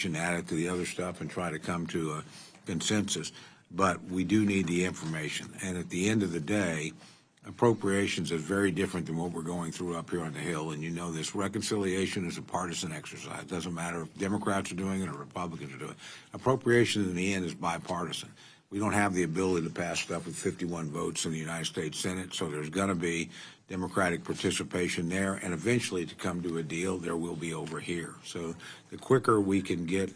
add it to the other stuff and try to come to a consensus. But we do need the information. And at the end of the day, appropriations is very different than what we're going through up here on the Hill. And you know this, reconciliation is a partisan exercise. It doesn't matter if Democrats are doing it or Republicans are doing it. Appropriations in the end is bipartisan. We don't have the ability to pass stuff with 51 votes in the United States Senate, so there's going to be Democratic participation there, and eventually to come to a deal, there will be over here. So the quicker we can get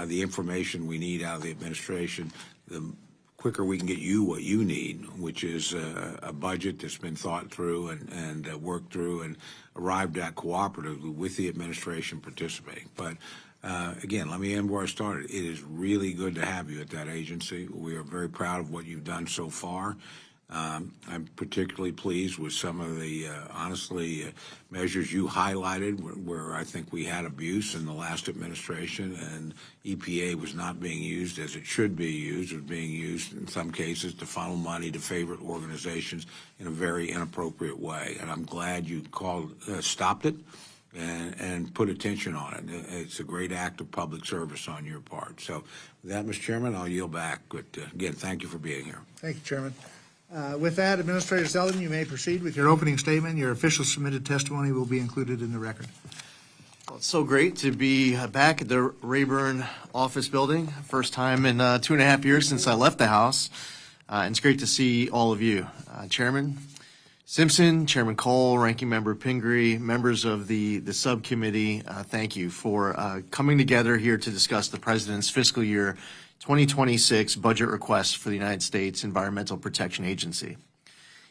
the information we need out of the administration, the quicker we can get you what you need, which is a budget that's been thought through and worked through and arrived at cooperatively with the administration participating. But again, let me end where I started. It is really good to have you at that agency. We are very proud of what you've done so far. I'm particularly pleased with some of the, honestly, measures you highlighted where I think we had abuse in the last administration and EPA was not being used as it should be used. It was being used in some cases to funnel money to favorite organizations in a very inappropriate way. And I'm glad you stopped it and put attention on it. It's a great act of public service on your part. So with that, Mr. Chairman, I'll yield back. But again, thank you for being here. Thank you, Chairman. With that, Administrator Zeldin, you may proceed with your opening statement. Your official submitted testimony will be included in the record. Well, it's so great to be back at the Rayburn office building. First time in 2.5 years since I left the House. And it's great to see all of you. Chairman Simpson, Chairman Cole, Ranking Member Pingree, members of the subcommittee, thank you for coming together here to discuss the President's fiscal year 2026 budget request for the United States Environmental Protection Agency.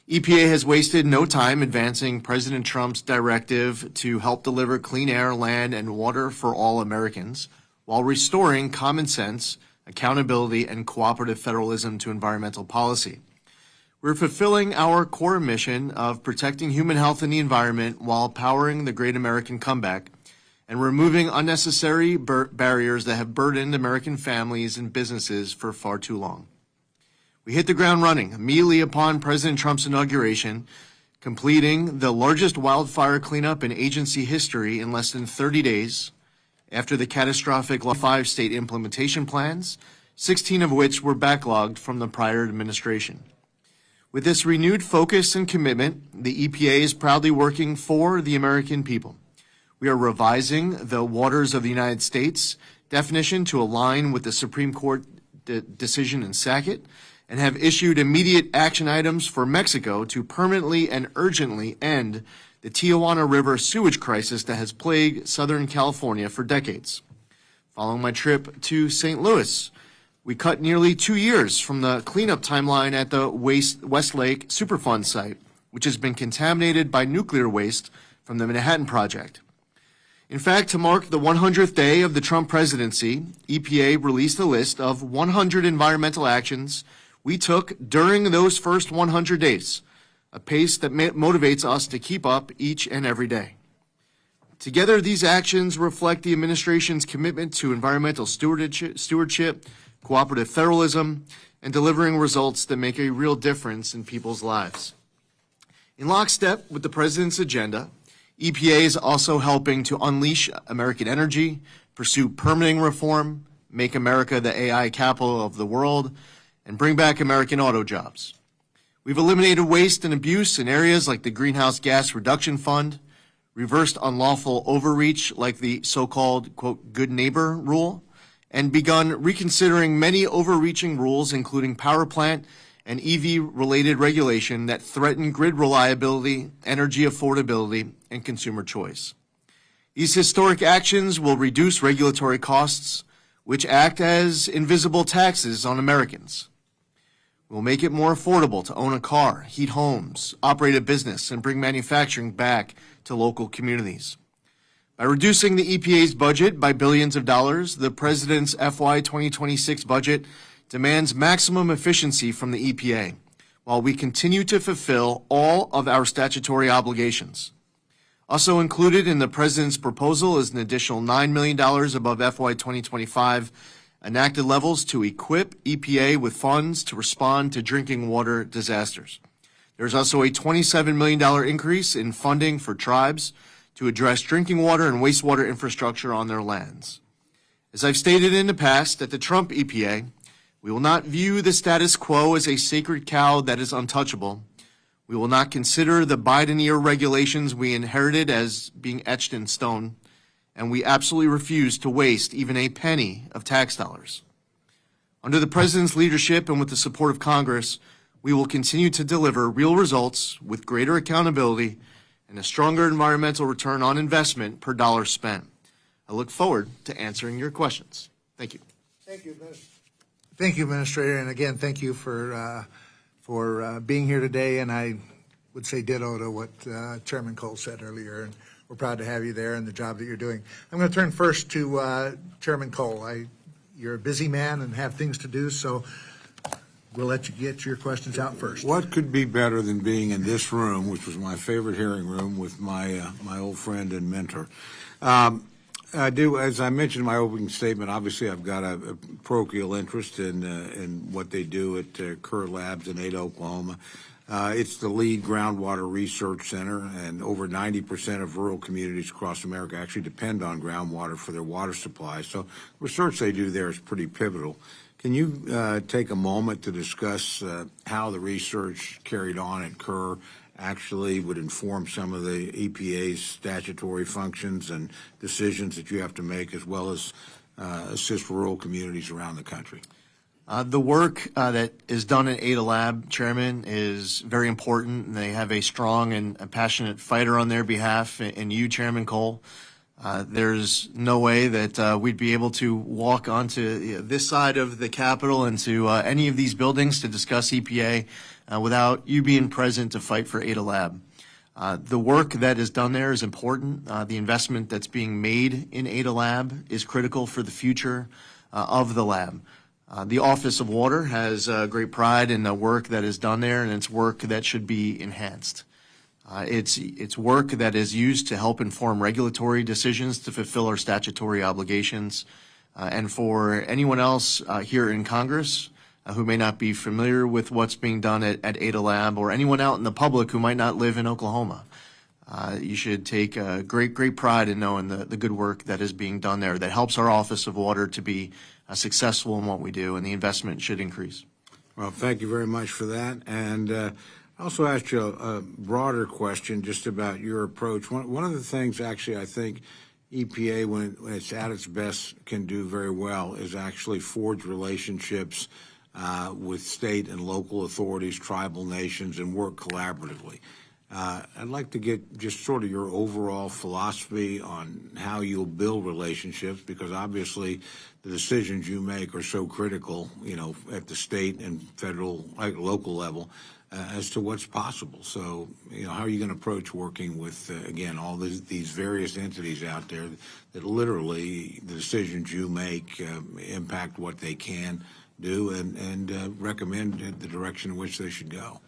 EPA has wasted no time advancing President Trump's directive to help deliver clean air, land, and water for all Americans while restoring common sense, accountability, and cooperative federalism to environmental policy. We're fulfilling our core mission of protecting human health and the environment while powering the great American comeback and removing unnecessary barriers that have burdened American families and businesses for far too long. We hit the ground running immediately upon President Trump's inauguration, completing the largest wildfire cleanup in agency history in less than 30 days after the catastrophic 5 state implementation plans, 16 of which were backlogged from the prior administration. With this renewed focus and commitment, the EPA is proudly working for the American people. We are revising the Waters of the United States definition to align with the Supreme Court decision in Sackett and have issued immediate action items for Mexico to permanently and urgently end the Tijuana River sewage crisis that has plagued Southern California for decades. Following my trip to St. Louis, we cut nearly 2 years from the cleanup timeline at the Westlake Superfund site, which has been contaminated by nuclear waste from the Manhattan Project. In fact, to mark the 100th day of the Trump presidency, EPA released a list of 100 environmental actions we took during those first 100 days, a pace that motivates us to keep up each and every day. Together, these actions reflect the administration's commitment to environmental stewardship, cooperative federalism, and delivering results that make a real difference in people's lives. In lockstep with the president's agenda, EPA is also helping to unleash American energy, pursue permitting reform, make America the AI capital of the world, and bring back American auto jobs. We've eliminated waste and abuse in areas like the Greenhouse Gas Reduction Fund, reversed unlawful overreach like the so-called, quote, good neighbor rule, and begun reconsidering many overreaching rules, including power plant and EV-related regulation that threaten grid reliability, energy affordability, and consumer choice. These historic actions will reduce regulatory costs, which act as invisible taxes on Americans. We'll make it more affordable to own a car, heat homes, operate a business, and bring manufacturing back to local communities. By reducing the EPA's budget by billions of dollars, the President's FY 2026 budget demands maximum efficiency from the EPA, while we continue to fulfill all of our statutory obligations. Also included in the President's proposal is an additional $9 million above FY 2025 enacted levels to equip EPA with funds to respond to drinking water disasters. There's also a $27 million increase in funding for tribes to address drinking water and wastewater infrastructure on their lands. As I've stated in the past, at the Trump EPA, we will not view the status quo as a sacred cow that is untouchable. We will not consider the Biden-era regulations we inherited as being etched in stone, and we absolutely refuse to waste even a penny of tax dollars. Under the President's leadership and with the support of Congress, we will continue to deliver real results with greater accountability and a stronger environmental return on investment per dollar spent. I look forward to answering your questions. Thank you. Thank you, Administrator. And again, thank you for being here today. And I would say ditto to what Chairman Cole said earlier. And we're proud to have you there and the job that you're doing. I'm going to turn first to Chairman Cole. You're a busy man and have things to do, so we'll let you get your questions out first. What could be better than being in this room, which was my favorite hearing room, with my old friend and mentor? I do, as I mentioned in my opening statement, obviously I've got a parochial interest in what they do at Kerr Labs in Ada, Oklahoma. It's the lead groundwater research center, and over 90% of rural communities across America actually depend on groundwater for their water supply. So research they do there is pretty pivotal. Can you take a moment to discuss how the research carried on at Kerr actually would inform some of the EPA's statutory functions and decisions that you have to make, as well as assist rural communities around the country? The work that is done at Ada Lab, Chairman, is very important. They have a strong and a passionate fighter on their behalf, and you, Chairman Cole. There's no way that we'd be able to walk onto this side of the Capitol and to any of these buildings to discuss EPA without you being present to fight for Ada Lab. The work that is done there is important. The investment that's being made in Ada Lab is critical for the future of the lab. The Office of Water has great pride in the work that is done there, and it's work that should be enhanced. It's work that is used to help inform regulatory decisions to fulfill our statutory obligations. And for anyone else here in Congress who may not be familiar with what's being done at Ada Lab, or anyone out in the public who might not live in Oklahoma, you should take great pride in knowing the good work that is being done there that helps our Office of Water to be successful in what we do, and the investment should increase. Well, thank you very much for that. And I also asked you a broader question just about your approach. One of the things, actually, I think EPA, when it's at its best, can do very well is actually forge relationships with state and local authorities, tribal nations, and work collaboratively. I'd like to get just sort of your overall philosophy on how you'll build relationships, because obviously the decisions you make are so critical, at the state and federal, local level, as to what's possible. So, how are you going to approach working with, again, all these various entities out there that literally the decisions you make impact what they can do and recommend the direction in which they should go?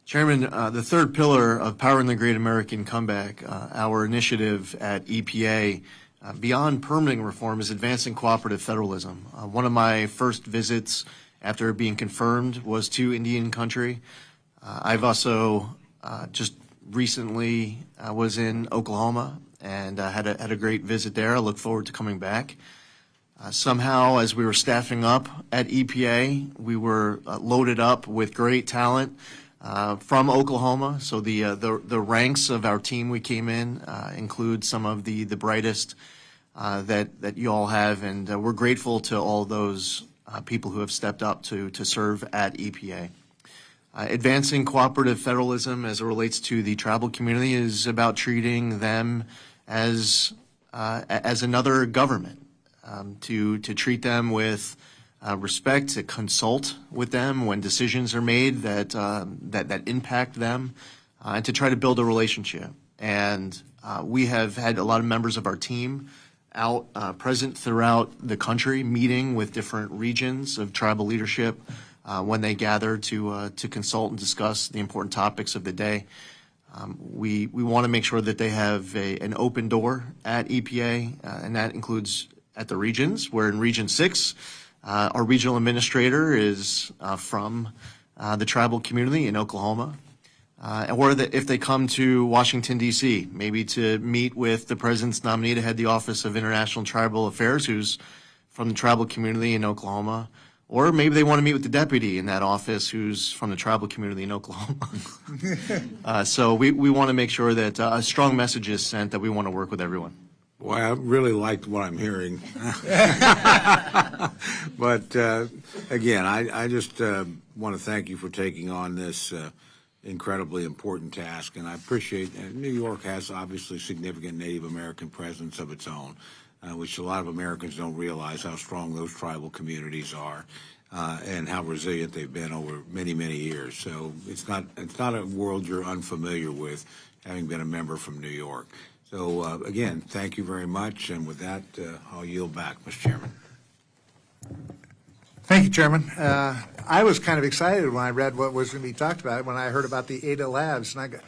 Chairman, the third pillar of Powering the Great American Comeback, our initiative at EPA, beyond permitting reform, is advancing cooperative federalism. One of my first visits after being confirmed was to Indian country. I've also just recently was in Oklahoma and had a great visit there. I look forward to coming back. Somehow, as we were staffing up at EPA, we were loaded up with great talent from Oklahoma. So the ranks of our team we came in include some of the brightest that you all have, and we're grateful to all those people who have stepped up to serve at EPA. Advancing cooperative federalism as it relates to the tribal community is about treating them as another government, to treat them with respect, to consult with them when decisions are made that impact them, and to try to build a relationship. And we have had a lot of members of our team out present throughout the country, meeting with different regions of tribal leadership when they gather to consult and discuss the important topics of the day. We want to make sure that they have an open door at EPA, and that includes at the regions, where in Region 6, our regional administrator is from the tribal community in Oklahoma. Or if they come to Washington, D.C., maybe to meet with the president's nominee to head the Office of International and Tribal Affairs, who's from the tribal community in Oklahoma, or maybe they want to meet with the deputy in that office who's from the tribal community in Oklahoma. So we want to make sure that a strong message is sent that we want to work with everyone. Well, I really liked what I'm hearing. But again, I just want to thank you for taking on this incredibly important task. And I appreciate New York has obviously significant Native American presence of its own, which a lot of Americans don't realize how strong those tribal communities are and how resilient they've been over many, many years. So it's not a world you're unfamiliar with, having been a member from New York. So, again, thank you very much. And with that, I'll yield back, Mr. Chairman. Thank you, Chairman. I was kind of excited when I read what was going to be talked about when I heard about the Ada Labs. And I go,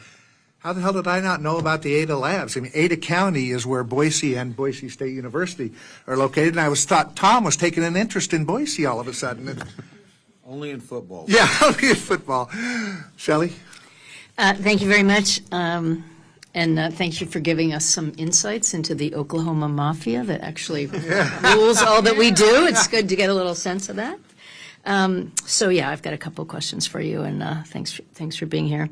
how the hell did I not know about the Ada Labs? I mean, Ada County is where Boise and Boise State University are located. And I thought Tom was taking an interest in Boise all of a sudden. Only in football. Yeah, only in football. Shelley? Thank you very much. And thank you for giving us some insights into the Oklahoma Mafia that actually rules all that we do. It's good to get a little sense of that. So yeah, I've got a couple of questions for you, and thanks for being here.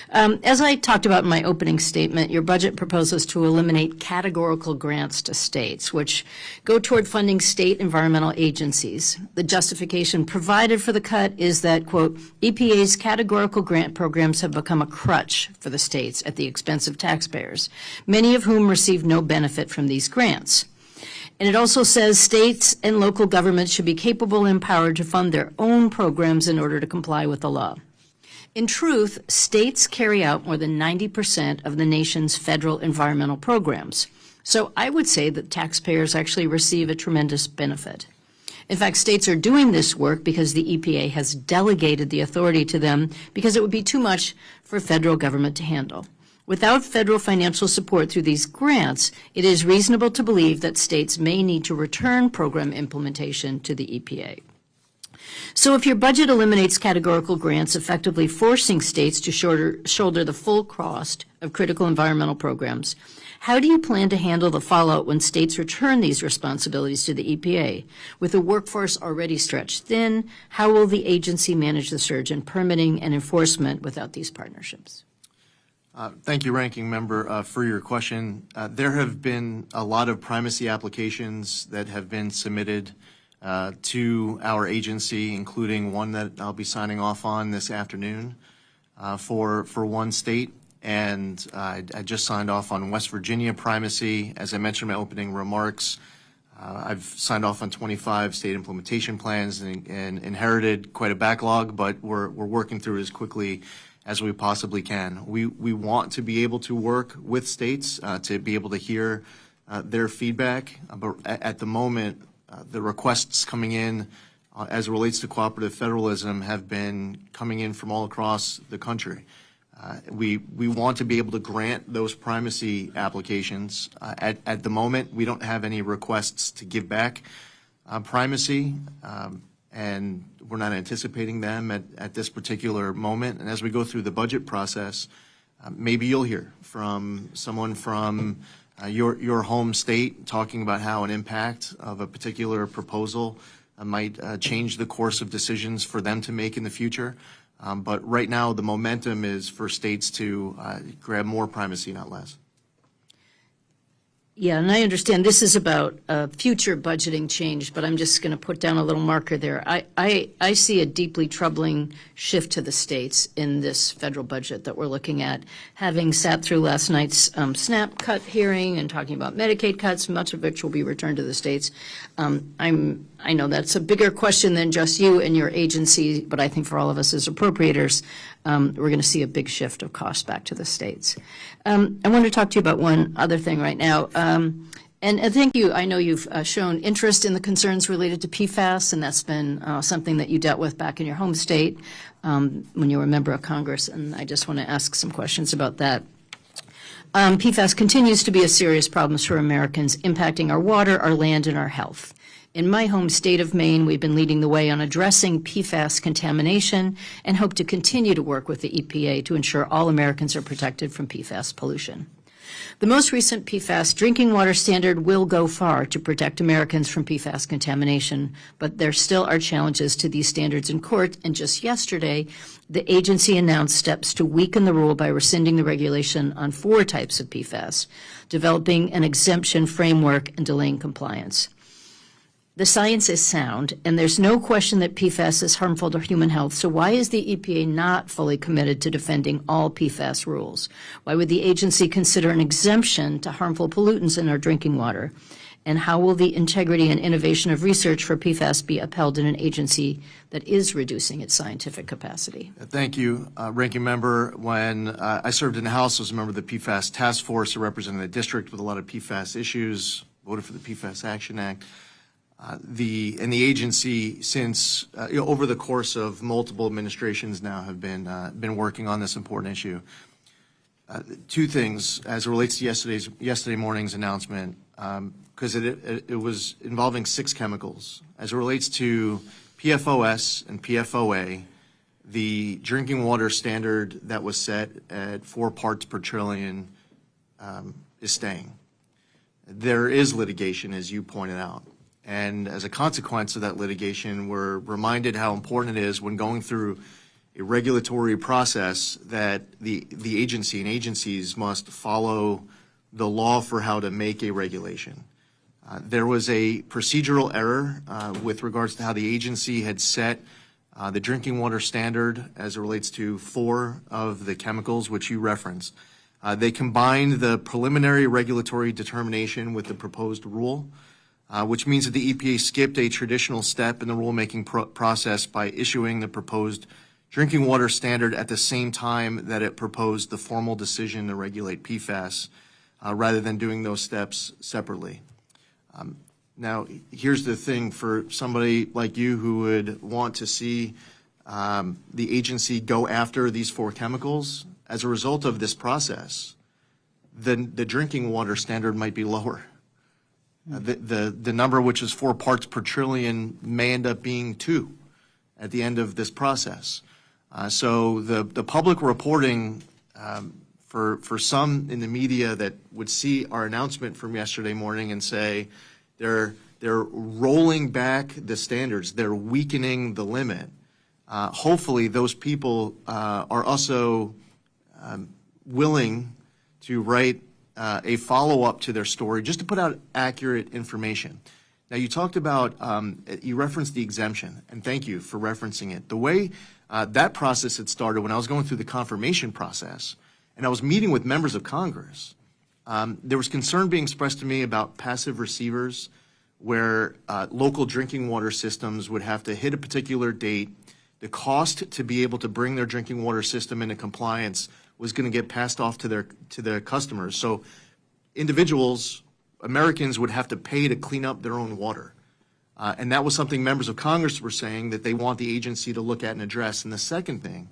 As I talked about in my opening statement, your budget proposes to eliminate categorical grants to states, which go toward funding state environmental agencies. The justification provided for the cut is that, quote, EPA's categorical grant programs have become a crutch for the states at the expense of taxpayers, many of whom receive no benefit from these grants. And it also says states and local governments should be capable and empowered to fund their own programs in order to comply with the law. In truth, states carry out more than 90% of the nation's federal environmental programs. So I would say that taxpayers actually receive a tremendous benefit. In fact, states are doing this work because the EPA has delegated the authority to them because it would be too much for federal government to handle. Without federal financial support through these grants, it is reasonable to believe that states may need to return program implementation to the EPA. So if your budget eliminates categorical grants, effectively forcing states to shoulder the full cost of critical environmental programs, how do you plan to handle the fallout when states return these responsibilities to the EPA? With the workforce already stretched thin, how will the agency manage the surge in permitting and enforcement without these partnerships? Thank you, Ranking Member, for your question. There have been a lot of primacy applications that have been submitted to our agency, including one that I'll be signing off on this afternoon for one state. And I just signed off on West Virginia primacy. As I mentioned in my opening remarks, I've signed off on 25 state implementation plans and inherited quite a backlog, but we're working through it as quickly as we possibly can. We want to be able to work with states to be able to hear their feedback, but at the moment, the requests coming in as it relates to cooperative federalism have been coming in from all across the country. We want to be able to grant those primacy applications. At the moment, we don't have any requests to give back primacy, and we're not anticipating them at this particular moment. And as we go through the budget process, maybe you'll hear from someone from your home state talking about how an impact of a particular proposal might change the course of decisions for them to make in the future. But right now, the momentum is for states to grab more primacy, not less. Yeah, and I understand this is about future budgeting change, but I'm just going to put down a little marker there. I see a deeply troubling shift to the states in this federal budget that we're looking at. Having sat through last night's SNAP cut hearing and talking about Medicaid cuts, much of which will be returned to the states, I know that's a bigger question than just you and your agency, but I think for all of us as appropriators, we're going to see a big shift of costs back to the states. I want to talk to you about one other thing right now. And thank you. I know you've shown interest in the concerns related to PFAS, and that's been something that you dealt with back in your home state when you were a member of Congress, and I just want to ask some questions about that. PFAS continues to be a serious problem for Americans, impacting our water, our land, and our health. In my home state of Maine, we've been leading the way on addressing PFAS contamination and hope to continue to work with the EPA to ensure all Americans are protected from PFAS pollution. The most recent PFAS drinking water standard will go far to protect Americans from PFAS contamination, but there still are challenges to these standards in court, and just yesterday, the agency announced steps to weaken the rule by rescinding the regulation on 4 types of PFAS, developing an exemption framework and delaying compliance. The science is sound, and there's no question that PFAS is harmful to human health, so why is the EPA not fully committed to defending all PFAS rules? Why would the agency consider an exemption to harmful pollutants in our drinking water? And how will the integrity and innovation of research for PFAS be upheld in an agency that is reducing its scientific capacity? Thank you, Ranking Member. When I served in the House, I was a member of the PFAS task force, representing the district with a lot of PFAS issues, voted for the PFAS Action Act. The agency, since over the course of multiple administrations now, have been working on this important issue. 2 things as it relates to yesterday morning's announcement, because it was involving 6 chemicals. As it relates to PFOS and PFOA, the drinking water standard that was set at 4 parts per trillion is staying. There is litigation, as you pointed out. And as a consequence of that litigation, we're reminded how important it is when going through a regulatory process that the agency and agencies must follow the law for how to make a regulation. There was a procedural error with regards to how the agency had set the drinking water standard as it relates to 4 of the chemicals which you referenced. They combined the preliminary regulatory determination with the proposed rule, which means that the EPA skipped a traditional step in the rulemaking process by issuing the proposed drinking water standard at the same time that it proposed the formal decision to regulate PFAS, rather than doing those steps separately. Now, here's the thing for somebody like you who would want to see the agency go after these 4 chemicals. As a result of this process, the drinking water standard might be lower. The number, which is 4 parts per trillion, may end up being 2 at the end of this process. So the public reporting for some in the media that would see our announcement from yesterday morning and say they're rolling back the standards, they're weakening the limit. Hopefully those people are also willing to write a follow-up to their story just to put out accurate information. Now, you talked about, you referenced the exemption, and thank you for referencing it. The way that process had started when I was going through the confirmation process, and I was meeting with members of Congress, there was concern being expressed to me about passive receivers where local drinking water systems would have to hit a particular date. The cost to be able to bring their drinking water system into compliance was going to get passed off to their customers. So individuals, Americans, would have to pay to clean up their own water. And that was something members of Congress were saying that they want the agency to look at and address. And the second thing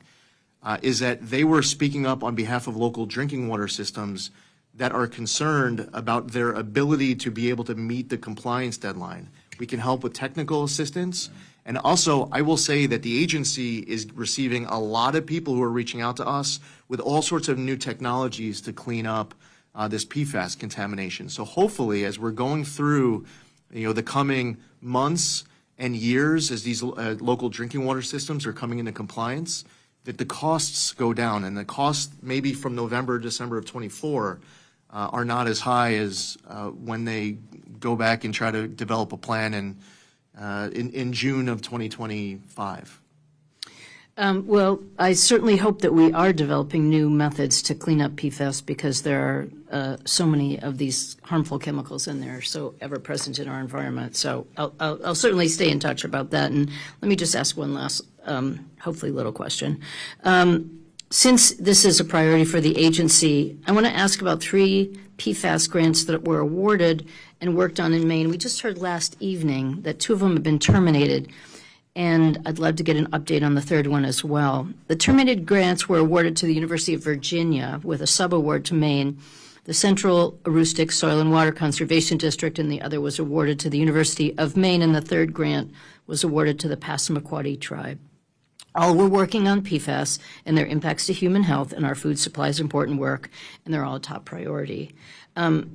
is that they were speaking up on behalf of local drinking water systems that are concerned about their ability to be able to meet the compliance deadline. We can help with technical assistance. And also, I will say that the agency is receiving a lot of people who are reaching out to us with all sorts of new technologies to clean up this PFAS contamination. So hopefully, as we're going through, the coming months and years, as these local drinking water systems are coming into compliance, that the costs go down, and the costs maybe from November, December of 24 are not as high as when they go back and try to develop a plan in June of 2025. Well, I certainly hope that we are developing new methods to clean up PFAS because there are so many of these harmful chemicals in there, so ever present in our environment. So I'll certainly stay in touch about that. And let me just ask one last, hopefully little question. Since this is a priority for the agency, I want to ask about 3 PFAS grants that were awarded and worked on in Maine. We just heard last evening that 2 of them have been terminated, and I'd love to get an update on the 3rd one as well. The terminated grants were awarded to the University of Virginia with a subaward to Maine, the Central Aroostook Soil and Water Conservation District, and the other was awarded to the University of Maine, and the 3rd grant was awarded to the Passamaquoddy tribe. All we're working on PFAS and their impacts to human health and our food supply is important work, and they're all a top priority.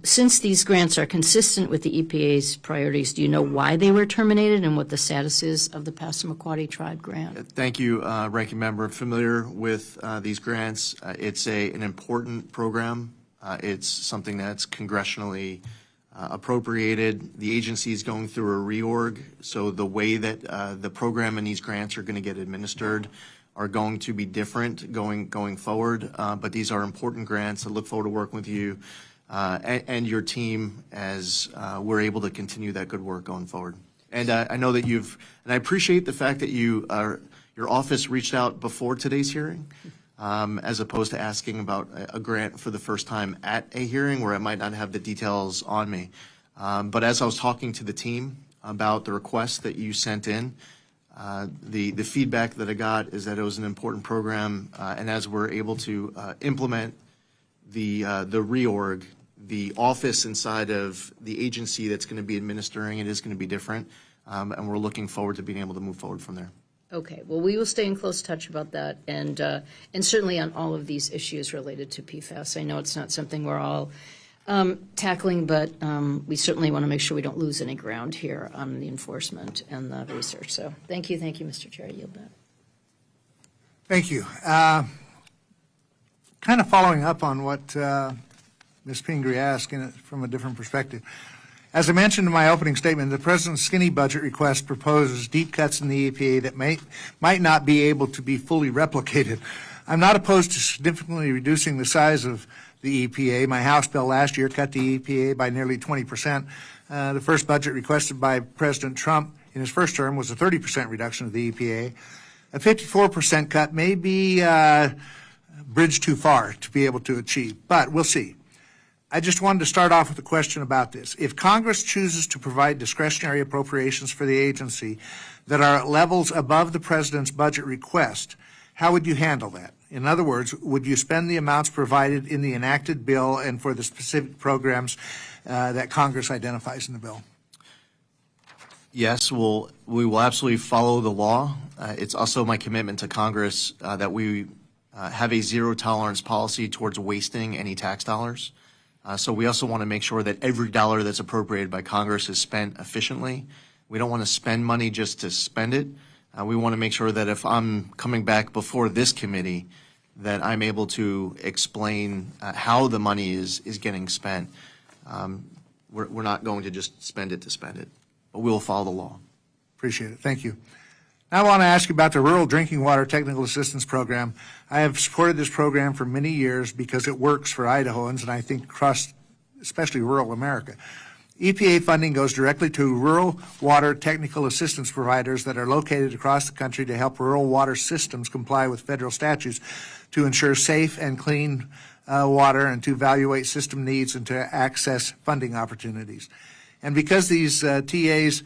Since these grants are consistent with the EPA's priorities, do you know why they were terminated and what the status is of the Passamaquoddy Tribe grant? Thank you, Ranking Member. Familiar with these grants. It's an important program. It's something that's congressionally appropriated. The agency is going through a reorg, so the way that the program and these grants are going to get administered are going to be different going forward. But these are important grants. I look forward to working with you and your team as we're able to continue that good work going forward. And I know that and I appreciate the fact that your office reached out before today's hearing, as opposed to asking about a grant for the first time at a hearing where I might not have the details on me. But as I was talking to the team about the request that you sent in, the feedback that I got is that it was an important program, and as we're able to implement the reorg, the office inside of the agency that's going to be administering it is going to be different, and we're looking forward to being able to move forward from there. Okay, well, we will stay in close touch about that, and certainly on all of these issues related to PFAS. I know it's not something we're all tackling, but we certainly want to make sure we don't lose any ground here on the enforcement and the research. So thank you, Mr. Chair. I yield back. Thank you. Kind of following up on what Ms. Pingree asked from a different perspective. As I mentioned in my opening statement, the President's skinny budget request proposes deep cuts in the EPA that might not be able to be fully replicated. I'm not opposed to significantly reducing the size of the EPA. My House bill last year cut the EPA by nearly 20%. The first budget requested by President Trump in his first term was a 30% reduction of the EPA. A 54% cut may be bridged too far to be able to achieve, but we'll see. I just wanted to start off with a question about this. If Congress chooses to provide discretionary appropriations for the agency that are at levels above the President's budget request, how would you handle that? In other words, would you spend the amounts provided in the enacted bill and for the specific programs that Congress identifies in the bill? Yes, we will absolutely follow the law. It's also my commitment to Congress that we have a zero tolerance policy towards wasting any tax dollars. So we also want to make sure that every dollar that's appropriated by Congress is spent efficiently. We don't want to spend money just to spend it. We want to make sure that if I'm coming back before this committee, that I'm able to explain how the money is getting spent. We're not going to just spend it to spend it, but we will follow the law. Appreciate it. Thank you. Now I want to ask you about the Rural Drinking Water Technical Assistance Program. I have supported this program for many years because it works for Idahoans and I think across especially rural America. EPA funding goes directly to rural water technical assistance providers that are located across the country to help rural water systems comply with federal statutes to ensure safe and clean water and to evaluate system needs and to access funding opportunities. And because these TAs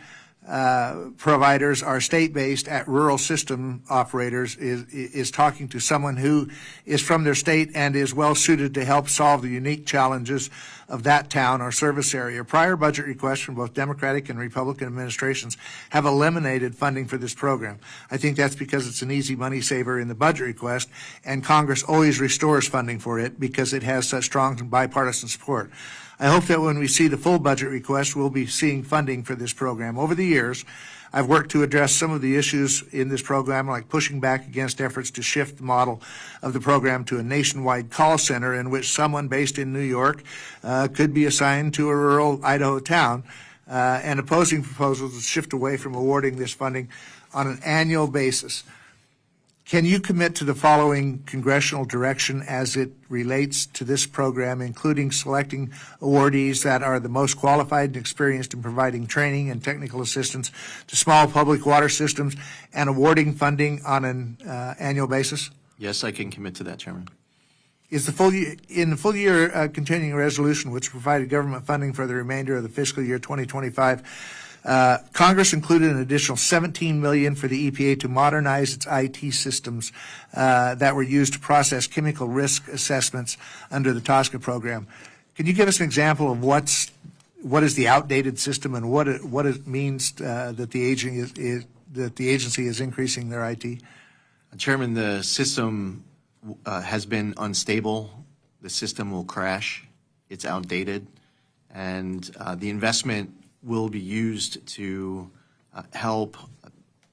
providers are state-based at rural system operators is talking to someone who is from their state and is well suited to help solve the unique challenges of that town or service area. Prior budget requests from both Democratic and Republican administrations have eliminated funding for this program. I think that's because it's an easy money saver in the budget request, and Congress always restores funding for it because it has such strong bipartisan support. I hope that when we see the full budget request, we'll be seeing funding for this program. Over the years, I've worked to address some of the issues in this program, like pushing back against efforts to shift the model of the program to a nationwide call center in which someone based in New York could be assigned to a rural Idaho town, and opposing proposals to shift away from awarding this funding on an annual basis. Can you commit to the following congressional direction as it relates to this program, including selecting awardees that are the most qualified and experienced in providing training and technical assistance to small public water systems and awarding funding on an annual basis? Yes, I can commit to that, Chairman. Is the full year continuing resolution, which provided government funding for the remainder of the fiscal year 2025, Congress included an additional $17 million for the EPA to modernize its IT systems that were used to process chemical risk assessments under the TSCA program. Can you give us an example of what is the outdated system and what it means that the agency is increasing their IT? Chairman, the system has been unstable. The system will crash. It's outdated. And the investment will be used to help,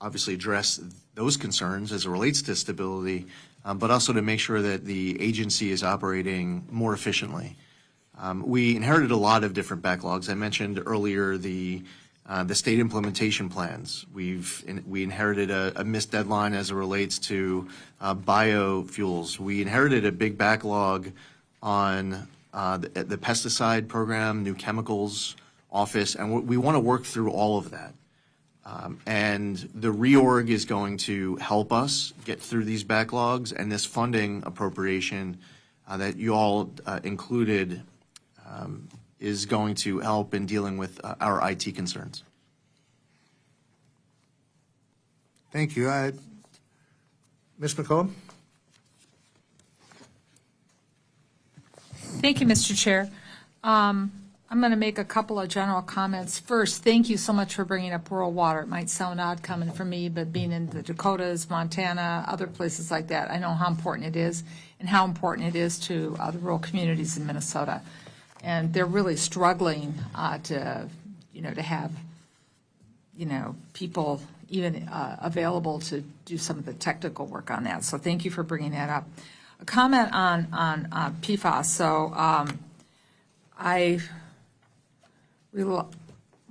obviously, address those concerns as it relates to stability, but also to make sure that the agency is operating more efficiently. We inherited a lot of different backlogs. I mentioned earlier the state implementation plans. We inherited a missed deadline as it relates to biofuels. We inherited a big backlog on the pesticide program, new chemicals office, and we want to work through all of that. And the reorg is going to help us get through these backlogs, and this funding appropriation that you all included is going to help in dealing with our IT concerns. Thank you. Ms. McCollum? Thank you, Mr. Chair. I'm going to make a couple of general comments. First, thank you so much for bringing up rural water. It might sound odd coming from me, but being in the Dakotas, Montana, other places like that, I know how important it is and how important it is to the rural communities in Minnesota. And they're really struggling to have, people even available to do some of the technical work on that. So thank you for bringing that up. A comment on PFAS. So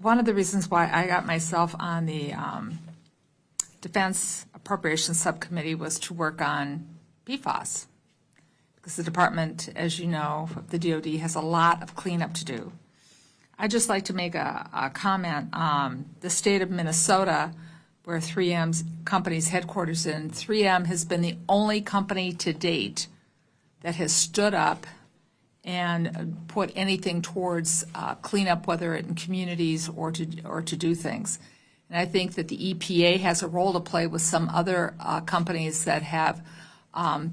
one of the reasons why I got myself on the Defense Appropriations Subcommittee was to work on PFAS, because the department, as you know, the DOD has a lot of cleanup to do. I'd just like to make a comment. The state of Minnesota, where 3M's company's headquarters in, 3M has been the only company to date that has stood up and put anything towards cleanup, whether in communities or to do things. And I think that the EPA has a role to play with some other companies that have.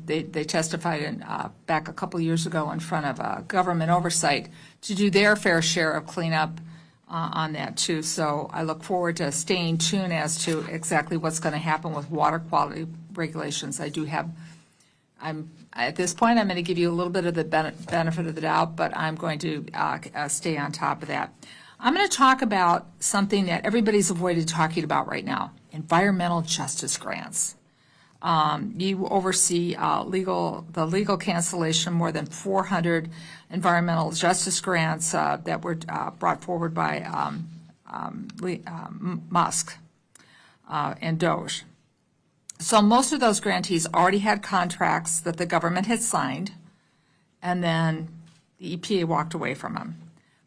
They testified back a couple years ago in front of government oversight to do their fair share of cleanup on that too. So I look forward to staying tuned as to exactly what's going to happen with water quality regulations. At this point, I'm going to give you a little bit of the benefit of the doubt, but I'm going to stay on top of that. I'm going to talk about something that everybody's avoided talking about right now: environmental justice grants. You oversee the legal cancellation of more than 400 environmental justice grants that were brought forward by Musk and Doge. So most of those grantees already had contracts that the government had signed, and then the EPA walked away from them.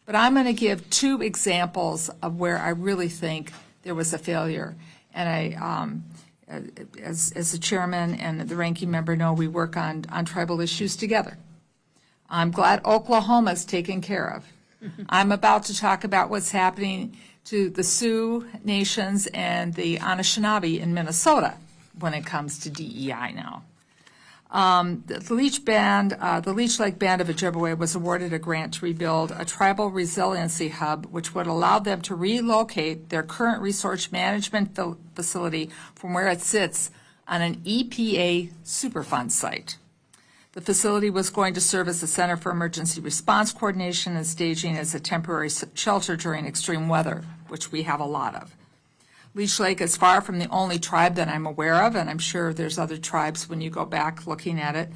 But I'm going to give two examples of where I really think there was a failure. And as the chairman and the ranking member know, we work on tribal issues together. I'm glad Oklahoma's taken care of. I'm about to talk about what's happening to the Sioux Nations and the Anishinaabe in Minnesota when it comes to DEI now. The Leech Lake Band of Ojibwe was awarded a grant to rebuild a tribal resiliency hub, which would allow them to relocate their current resource management facility from where it sits on an EPA Superfund site. The facility was going to serve as a center for emergency response coordination and staging as a temporary shelter during extreme weather, which we have a lot of. Leech Lake is far from the only tribe that I'm aware of, and I'm sure there's other tribes when you go back looking at it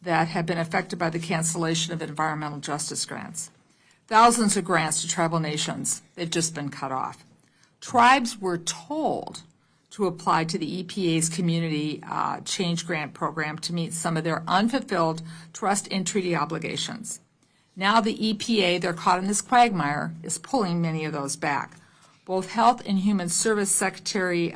that have been affected by the cancellation of environmental justice grants. Thousands of grants to tribal nations, they've just been cut off. Tribes were told to apply to the EPA's Community Change Grant Program to meet some of their unfulfilled trust and treaty obligations. Now the EPA, they're caught in this quagmire, is pulling many of those back. Both Health and Human Service Secretary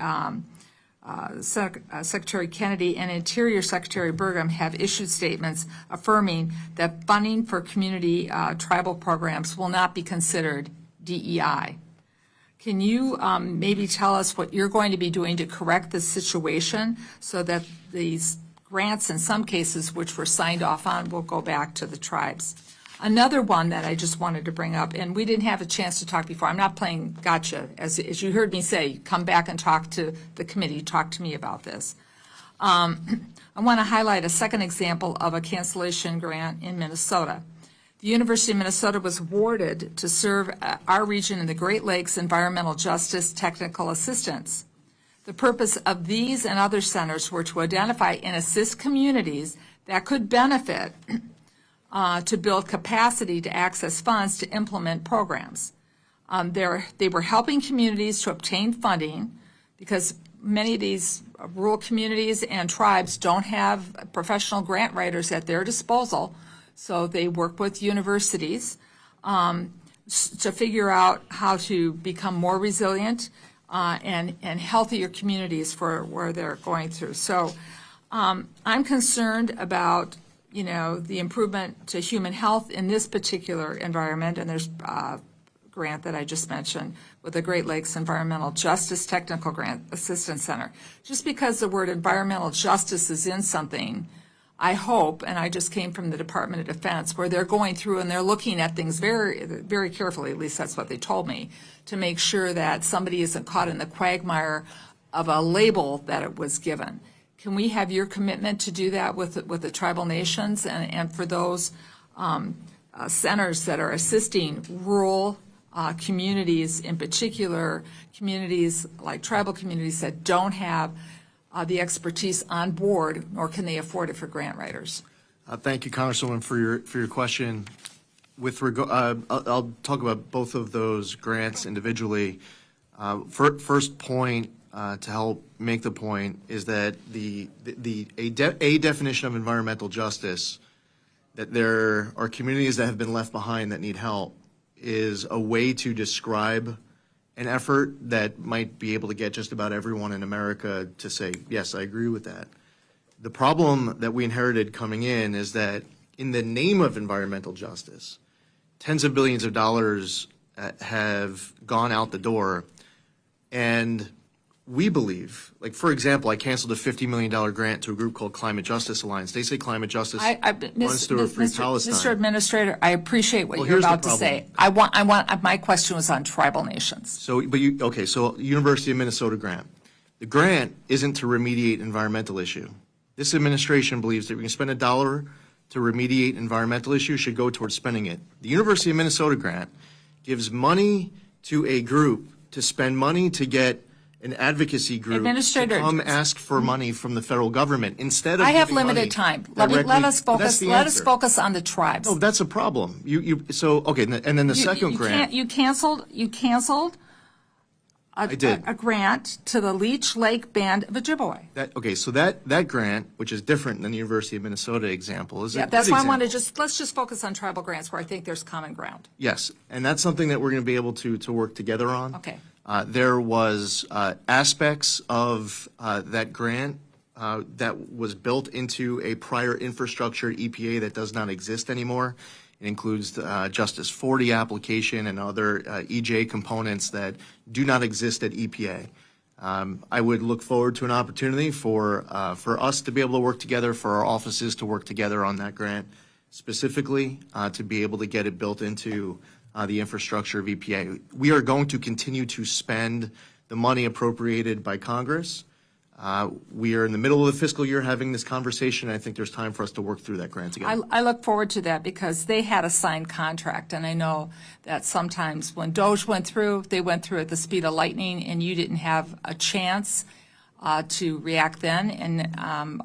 Secretary Kennedy and Interior Secretary Burgum have issued statements affirming that funding for community tribal programs will not be considered DEI. Can you maybe tell us what you're going to be doing to correct this situation so that these grants, in some cases, which were signed off on, will go back to the tribes? Another one that I just wanted to bring up, and we didn't have a chance to talk before. I'm not playing gotcha. As you heard me say, come back and talk to the committee, talk to me about this. I want to highlight a second example of a cancellation grant in Minnesota. The University of Minnesota was awarded to serve our region in the Great Lakes Environmental Justice Technical Assistance. The purpose of these and other centers were to identify and assist communities that could benefit to build capacity to access funds to implement programs. They were helping communities to obtain funding because many of these rural communities and tribes don't have professional grant writers at their disposal, so they work with universities to figure out how to become more resilient and healthier communities for where they're going through. So I'm concerned about, the improvement to human health in this particular environment, and there's grant that I just mentioned with the Great Lakes Environmental Justice Technical Grant Assistance Center. Just because the word environmental justice is in something, I hope, and I just came from the Department of Defense, where they're going through and they're looking at things very, very carefully, at least that's what they told me, to make sure that somebody isn't caught in the quagmire of a label that it was given. Can we have your commitment to do that with the tribal nations and for those centers that are assisting rural communities, in particular communities like tribal communities that don't have the expertise on board, nor can they afford it for grant writers? Thank you, Congresswoman, for your question. With I'll talk about both of those grants individually. First point to help make the point is that a definition of environmental justice, that there are communities that have been left behind that need help, is a way to describe an effort that might be able to get just about everyone in America to say, yes, I agree with that. The problem that we inherited coming in is that in the name of environmental justice, tens of billions of dollars have gone out the door. And we believe, like, for example, I canceled a $50 million grant to a group called Climate Justice Alliance. They say climate justice runs through a free Palestine. Mr. Administrator, I appreciate what you're here's the about to say. My question was on tribal nations. So University of Minnesota grant. The grant isn't to remediate environmental issue. This administration believes that we can spend $1 to remediate environmental issues should go towards spending it. The University of Minnesota grant gives money to a group to spend money to get an advocacy group to come ask for money from the federal government instead of. I have giving limited time. Let us focus. Let us focus on the tribes. No, that's a problem. And then the second grant. You canceled. I did. A grant to the Leech Lake Band of Ojibwe. That grant, which is different than the University of Minnesota example, is a good that's why example. let's just focus on tribal grants where I think there's common ground. Yes, and that's something that we're going to be able to work together on. Okay. There was aspects of that grant that was built into a prior infrastructure at EPA that does not exist anymore. It includes the Justice 40 application and other EJ components that do not exist at EPA. I would look forward to an opportunity for us to be able to work together, for our offices to work together on that grant specifically, to be able to get it built into the infrastructure of EPA. We are going to continue to spend the money appropriated by Congress. We are in the middle of the fiscal year having this conversation, and I think there's time for us to work through that grant together. I look forward to that because they had a signed contract, and I know that sometimes when DOJ went through, they went through at the speed of lightning, and you didn't have a chance to react then. And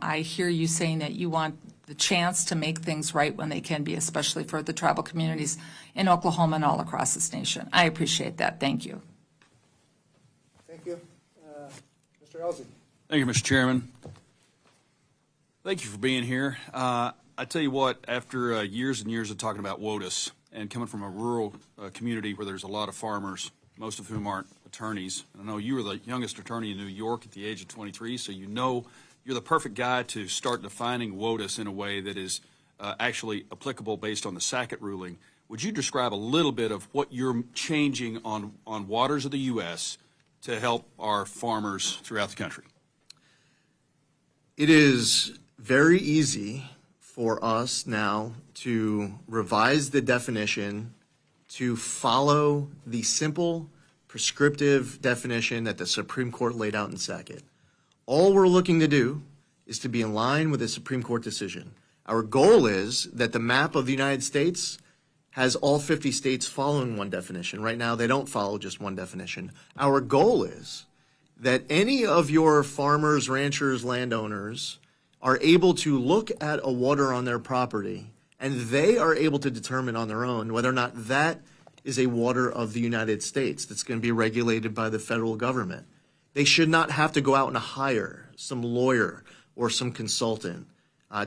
I hear you saying that you want the chance to make things right when they can be, especially for the tribal communities in Oklahoma and all across this nation. I appreciate that. Thank you. Thank you. Mr. Elsie. Thank you, Mr. Chairman. Thank you for being here. I tell you what, after years and years of talking about WOTUS and coming from a rural community where there's a lot of farmers, most of whom aren't attorneys, and I know you were the youngest attorney in New York at the age of 23, so you know you're the perfect guy to start defining WOTUS in a way that is actually applicable based on the Sackett ruling. Would you describe a little bit of what you're changing on waters of the U.S. to help our farmers throughout the country? It is very easy for us now to revise the definition to follow the simple prescriptive definition that the Supreme Court laid out in Sackett. All we're looking to do is to be in line with a Supreme Court decision. Our goal is that the map of the United States has all 50 states following one definition. Right now, they don't follow just one definition. Our goal is that any of your farmers, ranchers, landowners are able to look at a water on their property, and they are able to determine on their own whether or not that is a water of the United States that's going to be regulated by the federal government. They should not have to go out and hire some lawyer or some consultant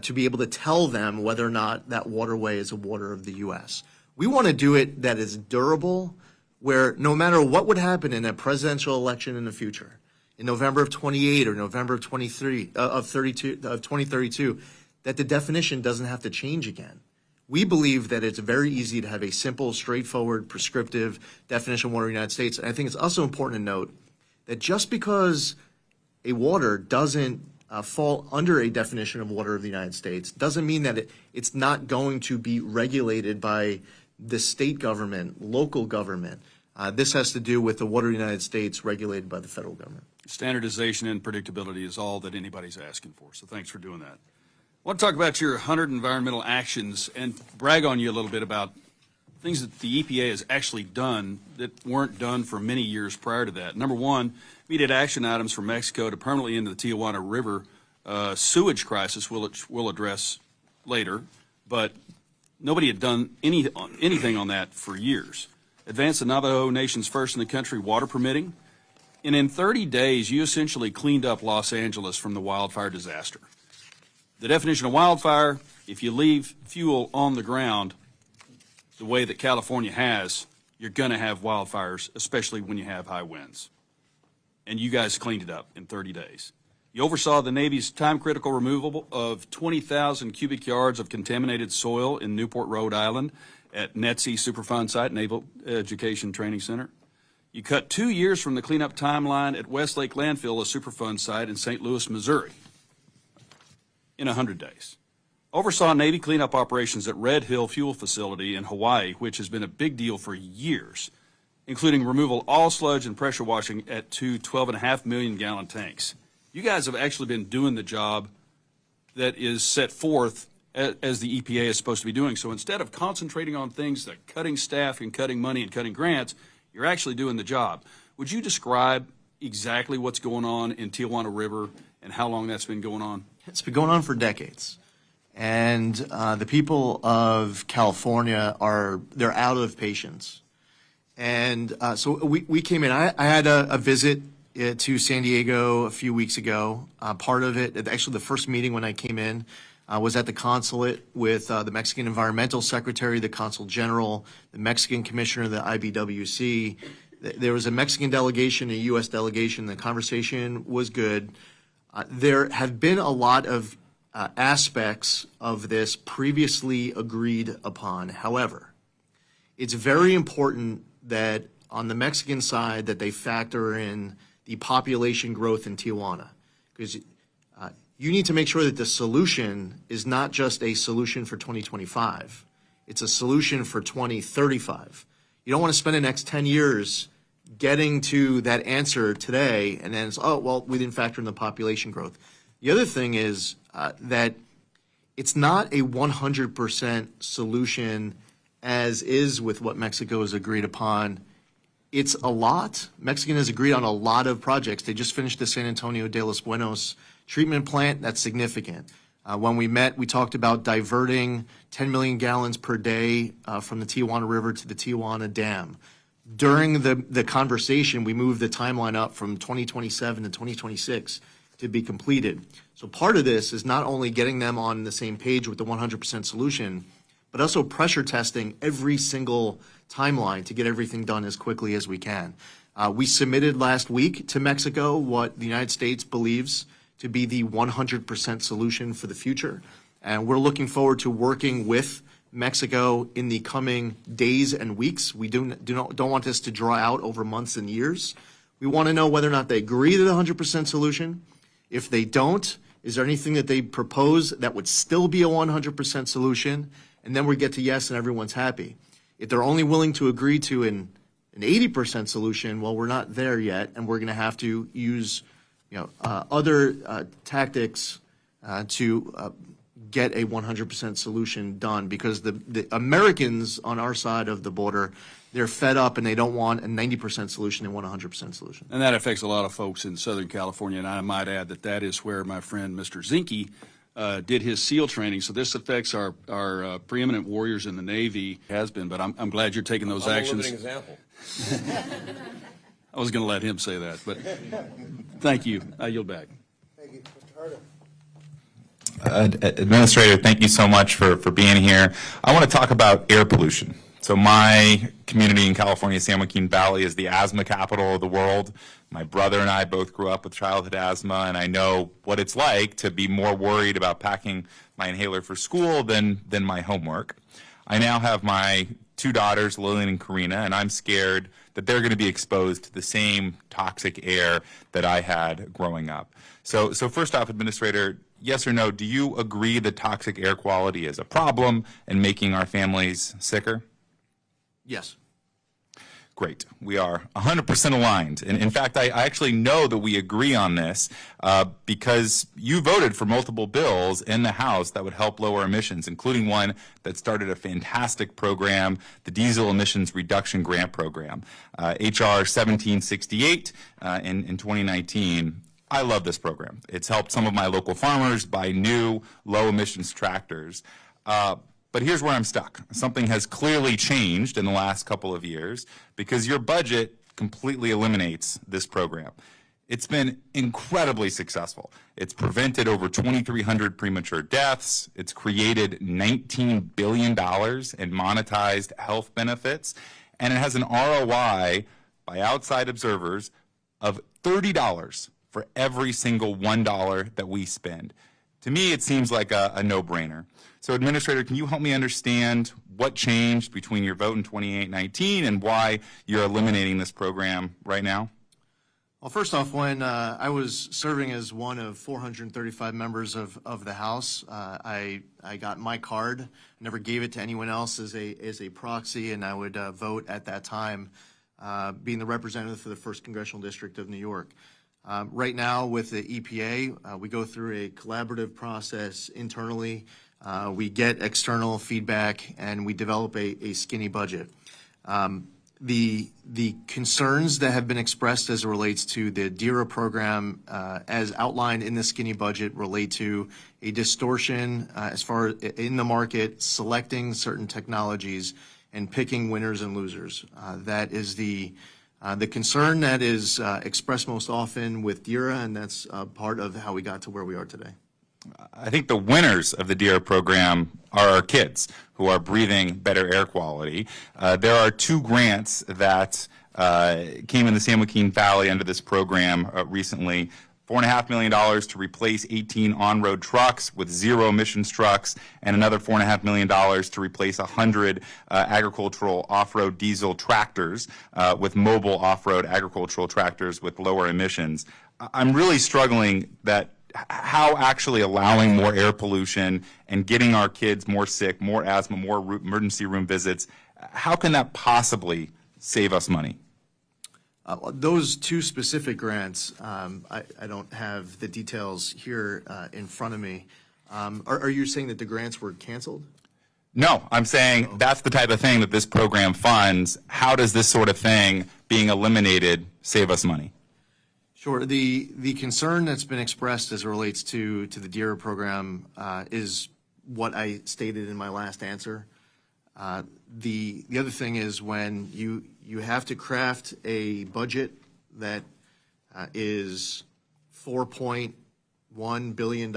to be able to tell them whether or not that waterway is a water of the U.S. We want to do it that is durable, where no matter what would happen in a presidential election in the future, in November of 28 or November of 2032, that the definition doesn't have to change again. We believe that it's very easy to have a simple, straightforward, prescriptive definition of water in the United States. And I think it's also important to note that just because a water doesn't fall under a definition of water of the United States doesn't mean that it's not going to be regulated by the state government, local government. This has to do with the water of the United States regulated by the federal government. Standardization and predictability is all that anybody's asking for, so thanks for doing that. I want to talk about your 100 environmental actions and brag on you a little bit about things that the EPA has actually done that weren't done for many years prior to that. Number one, immediate action items for Mexico to permanently end the Tijuana River sewage crisis, we'll address later, but nobody had done anything on that for years. Advance the Navajo Nation's first in the country water permitting, and in 30 days, you essentially cleaned up Los Angeles from the wildfire disaster. The definition of wildfire, if you leave fuel on the ground the way that California has, you're going to have wildfires, especially when you have high winds. And you guys cleaned it up in 30 days. You oversaw the Navy's time-critical removal of 20,000 cubic yards of contaminated soil in Newport, Rhode Island at NETSI Superfund site, Naval Education Training Center. You cut 2 years from the cleanup timeline at Westlake Landfill, a Superfund site in St. Louis, Missouri, in 100 days. Oversaw Navy cleanup operations at Red Hill Fuel Facility in Hawaii, which has been a big deal for years, including removal all sludge and pressure washing at two 12.5 million gallon tanks. You guys have actually been doing the job that is set forth as the EPA is supposed to be doing. So instead of concentrating on things like cutting staff and cutting money and cutting grants, you're actually doing the job. Would you describe exactly what's going on in Tijuana River and how long that's been going on? It's been going on for decades. And the people of California they're out of patience. And so we came in. I had a visit to San Diego a few weeks ago. Part of it, actually the first meeting when I came in, was at the consulate with the Mexican Environmental Secretary, the Consul General, the Mexican Commissioner of the IBWC. There was a Mexican delegation, a U.S. delegation. The conversation was good. There have been a lot of aspects of this previously agreed upon. However, it's very important that on the Mexican side that they factor in the population growth in Tijuana, because you need to make sure that the solution is not just a solution for 2025. It's a solution for 2035. You don't want to spend the next 10 years getting to that answer today, and then it's, oh, well, we didn't factor in the population growth. The other thing is that it's not a 100% solution as is with what Mexico has agreed upon. It's a lot. Mexican has agreed on a lot of projects. They just finished the San Antonio de los Buenos treatment plant. That's significant. When we met, we talked about diverting 10 million gallons per day from the Tijuana River to the Tijuana Dam. During the conversation, we moved the timeline up from 2027 to 2026 to be completed. So part of this is not only getting them on the same page with the 100% solution, but also pressure testing every single timeline to get everything done as quickly as we can. We submitted last week to Mexico what the United States believes to be the 100% solution for the future. And we're looking forward to working with Mexico in the coming days and weeks. We don't want this to draw out over months and years. We want to know whether or not they agree to the 100% solution. If they don't, is there anything that they propose that would still be a 100% solution? And then we get to yes and everyone's happy. If they're only willing to agree to an 80% solution, well, we're not there yet, and we're going to have to use other tactics to get a 100% solution done, because the Americans on our side of the border, they're fed up and they don't want a 90% solution, they want a 100% solution. And that affects a lot of folks in Southern California, and I might add that that is where my friend Mr. Zinke did his SEAL training. So this affects our preeminent warriors in the Navy, has been, but I'm glad you're taking those actions. I'm a living example. I was going to let him say that, but thank you. I yield back. Thank you. Mr. Harder. Administrator, thank you so much for being here. I want to talk about air pollution. So my community in California, San Joaquin Valley, is the asthma capital of the world. My brother and I both grew up with childhood asthma, and I know what it's like to be more worried about packing my inhaler for school than my homework. I now have my two daughters, Lillian and Karina, and I'm scared that they're going to be exposed to the same toxic air that I had growing up. So first off, Administrator, yes or no, do you agree that toxic air quality is a problem and making our families sicker? Yes. Great. We are 100% aligned. And in fact, I actually know that we agree on this because you voted for multiple bills in the House that would help lower emissions, including one that started a fantastic program, the Diesel Emissions Reduction Grant Program, HR 1768 in 2019. I love this program. It's helped some of my local farmers buy new low-emissions tractors. But here's where I'm stuck. Something has clearly changed in the last couple of years because your budget completely eliminates this program. It's been incredibly successful. It's prevented over 2,300 premature deaths. It's created $19 billion in monetized health benefits. And it has an ROI by outside observers of $30 for every single $1 that we spend. To me, it seems like a no-brainer. So, Administrator, can you help me understand what changed between your vote in 2019 and why you're eliminating this program right now? Well, first off, when I was serving as one of 435 members of the House, I got my card, never gave it to anyone else as a proxy, and I would vote at that time, being the representative for the 1st Congressional District of New York. Right now, with the EPA, we go through a collaborative process internally. We get external feedback, and we develop a skinny budget. The concerns that have been expressed as it relates to the DERA program, as outlined in the skinny budget, relate to a distortion as far as in the market, selecting certain technologies and picking winners and losers. That is the concern that is expressed most often with DERA, and that's part of how we got to where we are today. I think the winners of the DERA program are our kids who are breathing better air quality. There are 2 grants that came in the San Joaquin Valley under this program recently. $4.5 million to replace 18 on-road trucks with zero emissions trucks, and another $4.5 million to replace 100 agricultural off-road diesel tractors with mobile off-road agricultural tractors with lower emissions. I'm really struggling that how actually allowing more air pollution and getting our kids more sick, more asthma, more emergency room visits, how can that possibly save us money? Those 2 specific grants, I don't have the details here in front of me. Are you saying that the grants were canceled? No, I'm saying that's the type of thing that this program funds. How does this sort of thing being eliminated save us money? Sure. The concern that's been expressed as it relates to the DERA program is what I stated in my last answer. The other thing is when you have to craft a budget that is $4.1 billion.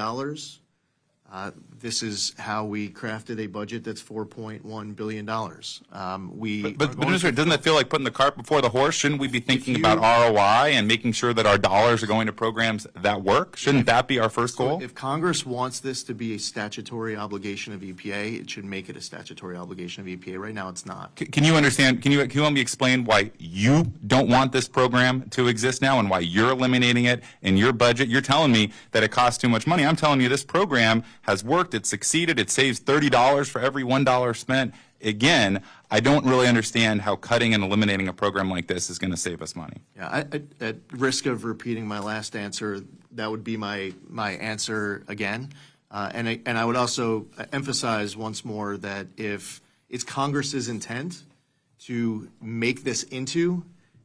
This is how we crafted a budget that's $4.1 billion. But Administrator, doesn't that feel like putting the cart before the horse? Shouldn't we be thinking about ROI and making sure that our dollars are going to programs that work? Shouldn't that be our first goal? If Congress wants this to be a statutory obligation of EPA, it should make it a statutory obligation of EPA. Right now, it's not. Can you understand, can you help me explain why you don't want this program to exist now and why you're eliminating it in your budget? You're telling me that it costs too much money. I'm telling you this program has worked, it's succeeded, it saves $30 for every $1 spent. again, I don't really understand how cutting and eliminating a program like this is going to save us money. Yeah, at risk of repeating my last answer, that would be my answer again. And I would also emphasize once more that if it's Congress's intent to make this into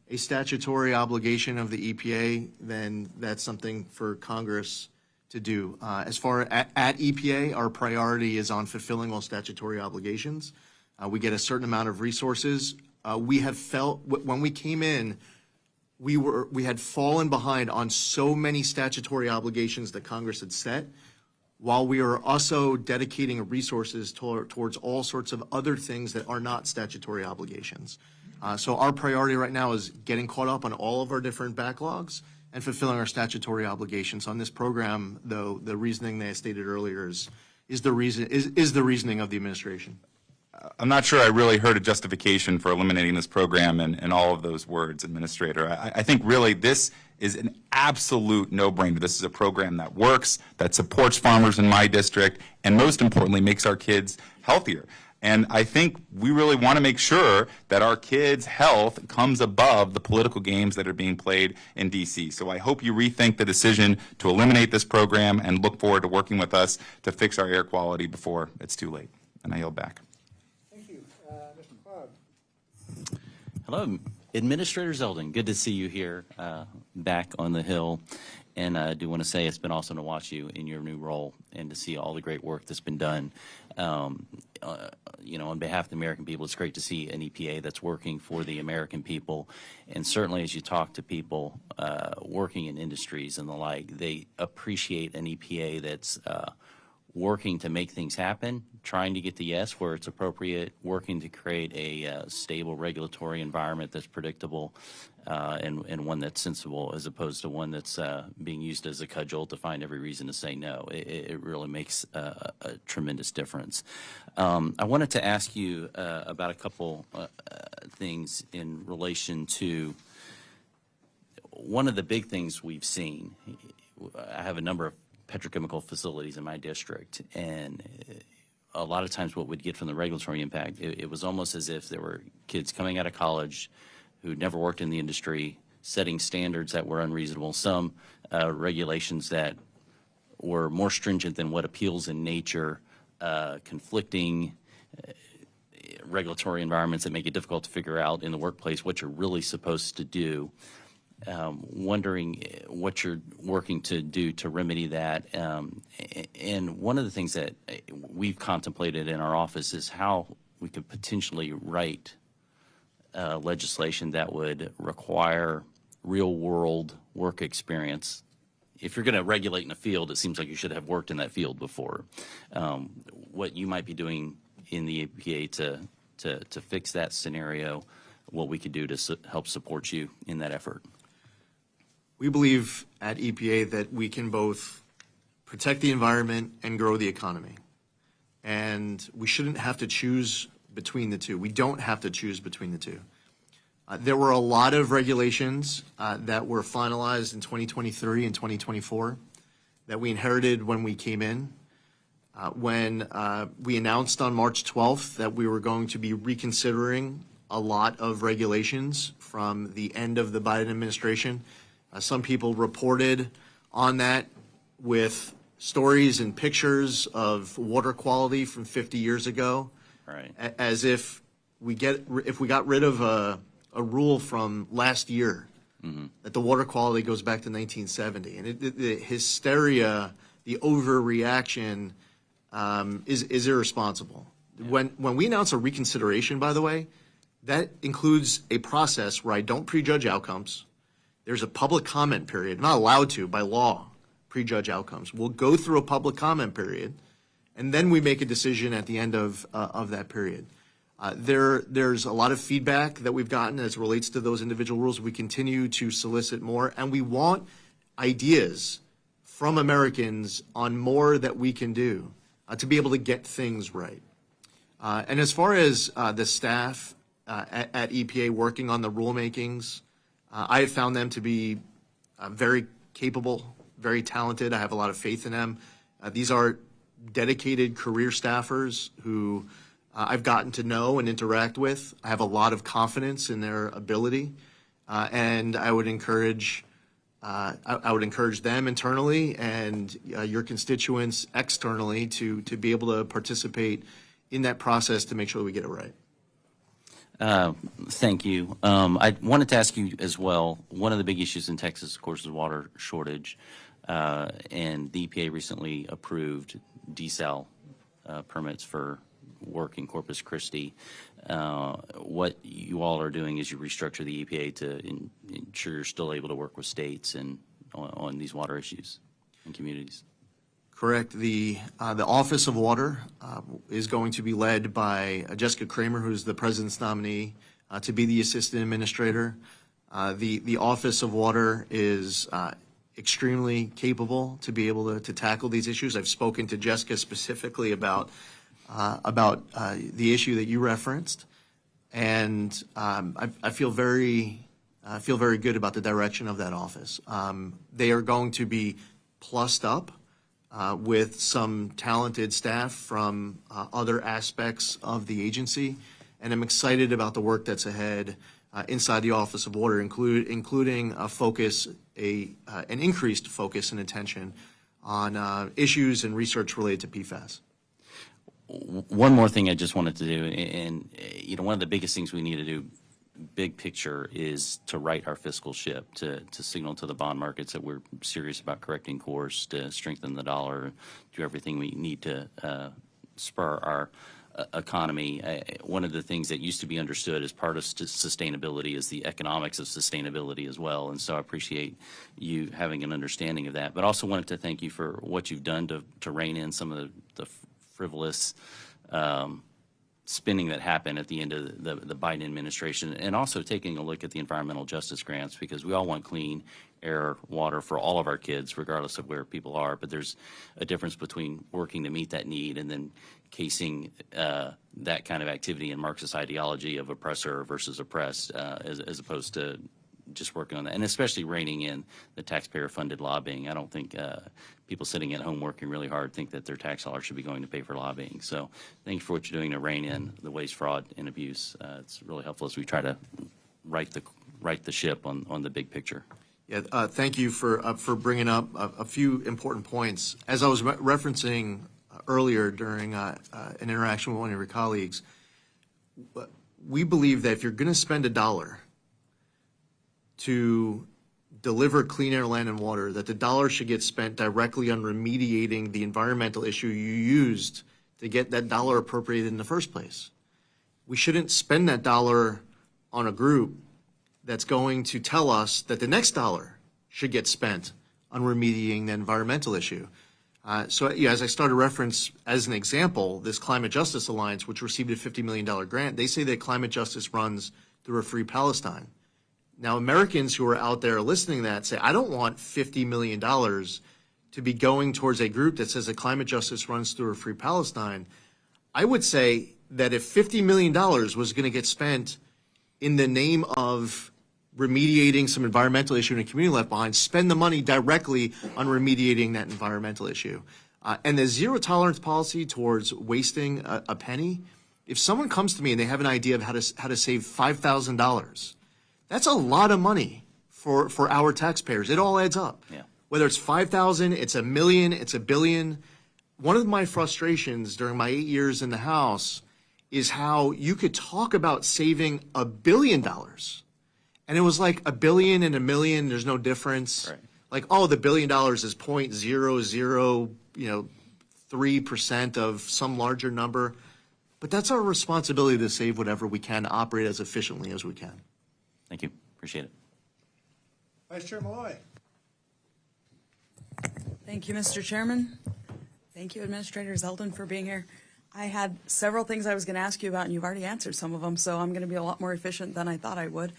a statutory obligation of the EPA, then that's something for Congress to do. As far at EPA, our priority is on fulfilling all statutory obligations. We get a certain amount of resources. We have felt, when we came in, we had fallen behind on so many statutory obligations that Congress had set, while we are also dedicating resources towards all sorts of other things that are not statutory obligations. So our priority right now is getting caught up on all of our different backlogs and fulfilling our statutory obligations. On this program, though, the reasoning that I stated earlier is the reasoning of the administration. I'm not sure I really heard a justification for eliminating this program and all of those words, Administrator. I think really this is an absolute no-brainer. This is a program that works, that supports farmers in my district, and most importantly, makes our kids healthier. And I think we really want to make sure that our kids' health comes above the political games that are being played in D.C. So I hope you rethink the decision to eliminate this program and look forward to working with us to fix our air quality before it's too late. And I yield back. Thank you. Mr. Cloud. Hello, Administrator Zeldin. Good to see you here back on the Hill. And I do want to say it's been awesome to watch you in your new role and to see all the great work that's been done. You know, on behalf of the American people, it's great to see an EPA that's working for the American people. And certainly as you talk to people working in industries and the like, they appreciate an EPA that's working to make things happen, trying to get the yes where it's appropriate, working to create a stable regulatory environment that's predictable and one that's sensible, as opposed to one that's being used as a cudgel to find every reason to say no. It really makes a tremendous difference. I wanted to ask you about a couple things in relation to one of the big things we've seen. I have a number of petrochemical facilities in my district, and a lot of times what we'd get from the regulatory impact, it was almost as if there were kids coming out of college who'd never worked in the industry, setting standards that were unreasonable, some regulations that were more stringent than what appeals in nature, conflicting regulatory environments that make it difficult to figure out in the workplace what you're really supposed to do. Wondering what you're working to do to remedy that. And one of the things that we've contemplated in our office is how we could potentially write legislation that would require real-world work experience. If you're going to regulate in a field, it seems like you should have worked in that field before. What you might be doing in the EPA to fix that scenario, what we could do to help support you in that effort. We believe at EPA that we can both protect the environment and grow the economy. And we shouldn't have to choose between the two. We don't have to choose between the two. There were a lot of regulations that were finalized in 2023 and 2024 that we inherited when we came in. When we announced on March 12th that we were going to be reconsidering a lot of regulations from the end of the Biden administration, some people reported on that with stories and pictures of water quality from 50 years ago, Right. As if we got rid of a rule from last year, that the water quality goes back to 1970. And the hysteria, the overreaction is irresponsible. Yeah. When we announce a reconsideration, by the way, that includes a process where I don't prejudge outcomes. There's a public comment period. I'm not allowed to, by law, prejudge outcomes. We'll go through a public comment period, and then we make a decision at the end of that period. There's a lot of feedback that we've gotten as it relates to those individual rules. We continue to solicit more, and we want ideas from Americans on more that we can do to be able to get things right. And as far as the staff at EPA working on the rulemakings, I have found them to be very capable, very talented. I have a lot of faith in them. These are dedicated career staffers who I've gotten to know and interact with. I have a lot of confidence in their ability, and I would encourage them internally and your constituents externally to be able to participate in that process to make sure we get it right. Thank you. I wanted to ask you as well, one of the big issues in Texas, of course, is water shortage. And the EPA recently approved desal permits for work in Corpus Christi. What you all are doing is you restructure the EPA to ensure you're still able to work with states and on these water issues and communities. Correct. The Office of Water is going to be led by Jessica Kramer, who's the president's nominee to be the assistant administrator. The Office of Water is extremely capable to be able to tackle these issues. I've spoken to Jessica specifically about the issue that you referenced, and I feel very good about the direction of that office. They are going to be plussed up with some talented staff from other aspects of the agency, and I'm excited about the work that's ahead inside the Office of Water, including an increased focus and attention on issues and research related to PFAS. One more thing I just wanted to do, and one of the biggest things we need to do, big picture, is to right our fiscal ship, to signal to the bond markets that we're serious about correcting course, to strengthen the dollar, do everything we need to spur our economy. One of the things that used to be understood as part of sustainability is the economics of sustainability as well, and so I appreciate you having an understanding of that. But also wanted to thank you for what you've done to rein in some of the frivolous spending that happened at the end of the Biden administration, and also taking a look at the environmental justice grants, because we all want clean air, water for all of our kids, regardless of where people are. But there's a difference between working to meet that need and then casing that kind of activity in Marxist ideology of oppressor versus oppressed, as opposed to just working on that, and especially reining in the taxpayer-funded lobbying. I don't think people sitting at home working really hard think that their tax dollars should be going to pay for lobbying. So thank you for what you're doing to rein in the waste, fraud, and abuse. It's really helpful as we try to right the ship on the big picture. Yeah, thank you for bringing up a few important points. As I was referencing earlier during an interaction with one of your colleagues, we believe that if you're going to spend $1 to deliver clean air, land, and water, that the dollar should get spent directly on remediating the environmental issue you used to get that dollar appropriated in the first place. We shouldn't spend that dollar on a group that's going to tell us that the next dollar should get spent on remediating the environmental issue. So as I started to reference as an example, this Climate Justice Alliance, which received a $50 million grant, they say that climate justice runs through a free Palestine. Now, Americans who are out there listening to that say, I don't want $50 million to be going towards a group that says that climate justice runs through a free Palestine. I would say that if $50 million was going to get spent in the name of remediating some environmental issue in a community left behind, spend the money directly on remediating that environmental issue. And the zero tolerance policy towards wasting a penny, if someone comes to me and they have an idea of how to save $5,000, that's a lot of money for our taxpayers. It all adds up. Yeah. Whether it's 5,000, it's $1 million, it's $1 billion. One of my frustrations during my 8 years in the House is how you could talk about saving $1 billion, and it was like $1 billion and $1 million. There's no difference. Right. Like, oh, the $1 billion is 0.0003% of some larger number, but that's our responsibility to save whatever we can to operate as efficiently as we can. Thank you. Appreciate it. Vice Chair Malloy. Thank you, Mr. Chairman. Thank you, Administrator Zeldin, for being here. I had several things I was going to ask you about, and you've already answered some of them, so I'm going to be a lot more efficient than I thought I would.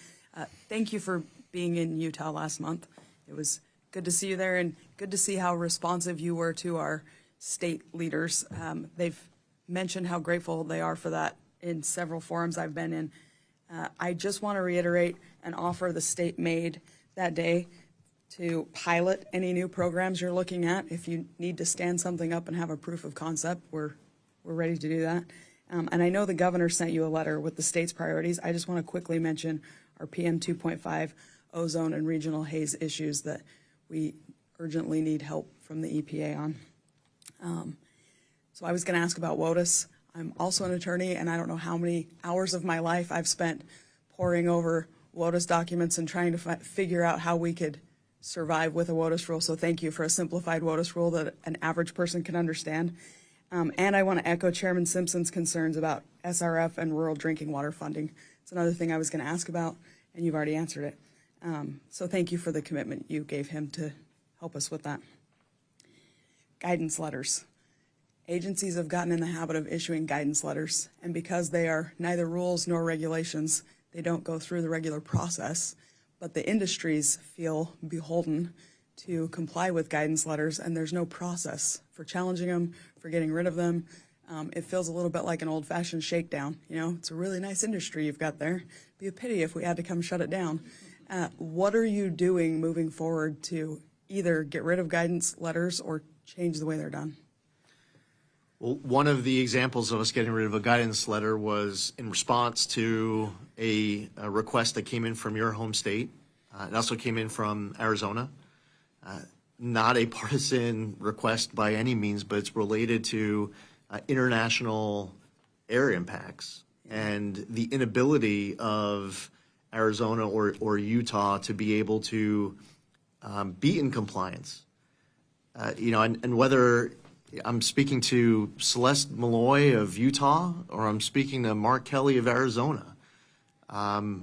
Thank you for being in Utah last month. It was good to see you there, and good to see how responsive you were to our state leaders. They've mentioned how grateful they are for that in several forums I've been in. I just want to reiterate an offer the state made that day to pilot any new programs you're looking at. If you need to stand something up and have a proof of concept, we're ready to do that. And I know the governor sent you a letter with the state's priorities. I just want to quickly mention our PM 2.5 ozone and regional haze issues that we urgently need help from the EPA on. So I was going to ask about WOTUS. I'm also an attorney, and I don't know how many hours of my life I've spent poring over WOTUS documents and trying to figure out how we could survive with a WOTUS rule. So thank you for a simplified WOTUS rule that an average person can understand. And I want to echo Chairman Simpson's concerns about SRF and rural drinking water funding. It's another thing I was going to ask about, and you've already answered it. So thank you for the commitment you gave him to help us with that. Guidance letters. Agencies have gotten in the habit of issuing guidance letters, and because they are neither rules nor regulations, they don't go through the regular process, but the industries feel beholden to comply with guidance letters, and there's no process for challenging them, for getting rid of them. It feels a little bit like an old-fashioned shakedown. You know, it's a really nice industry you've got there. It'd be a pity if we had to come shut it down. What are you doing moving forward to either get rid of guidance letters or change the way they're done? Well, one of the examples of us getting rid of a guidance letter was in response to a request that came in from your home state. It also came in from Arizona. Not a partisan request by any means, but it's related to international air impacts and the inability of Arizona or Utah to be able to be in compliance. And whether I'm speaking to Celeste Malloy of Utah or I'm speaking to Mark Kelly of Arizona,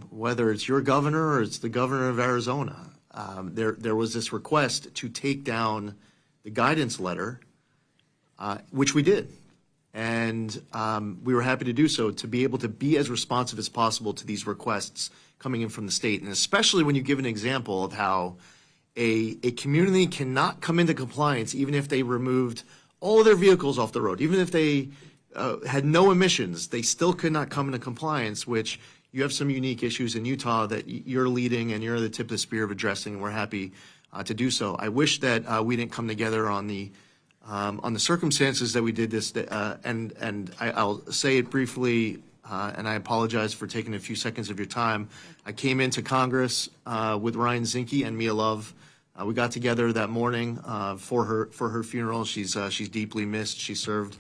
whether it's your governor or it's the governor of Arizona, there was this request to take down the guidance letter, which we did. And we were happy to do so, to be able to be as responsive as possible to these requests coming in from the state. And especially when you give an example of how a community cannot come into compliance even if they removed all of their vehicles off the road, even if they had no emissions, they still could not come into compliance, which you have some unique issues in Utah that you're leading and you're the tip of the spear of addressing, and we're happy to do so. I wish that we didn't come together on the circumstances that we did this, and I'll say it briefly, and I apologize for taking a few seconds of your time. I came into Congress with Ryan Zinke and Mia Love. We got together that morning for her funeral. She's deeply missed. She served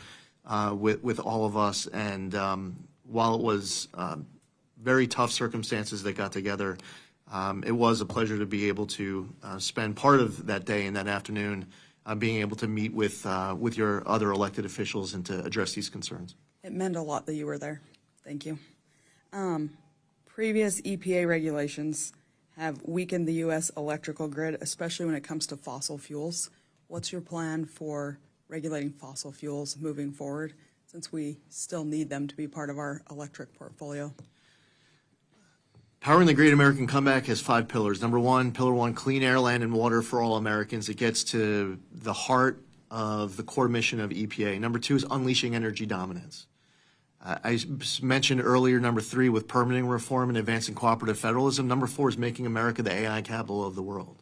with all of us, and while it was very tough circumstances that got together, it was a pleasure to be able to spend part of that day and that afternoon being able to meet with your other elected officials and to address these concerns. It meant a lot that you were there. Thank you. Previous EPA regulations have weakened the U.S. electrical grid, especially when it comes to fossil fuels. What's your plan for regulating fossil fuels moving forward, since we still need them to be part of our electric portfolio? Powering the Great American Comeback has 5 pillars. Number one, pillar one, clean air, land, and water for all Americans. It gets to the heart of the core mission of EPA. Number two is unleashing energy dominance. I mentioned earlier, number 3, with permitting reform and advancing cooperative federalism. Number 4 is making America the AI capital of the world.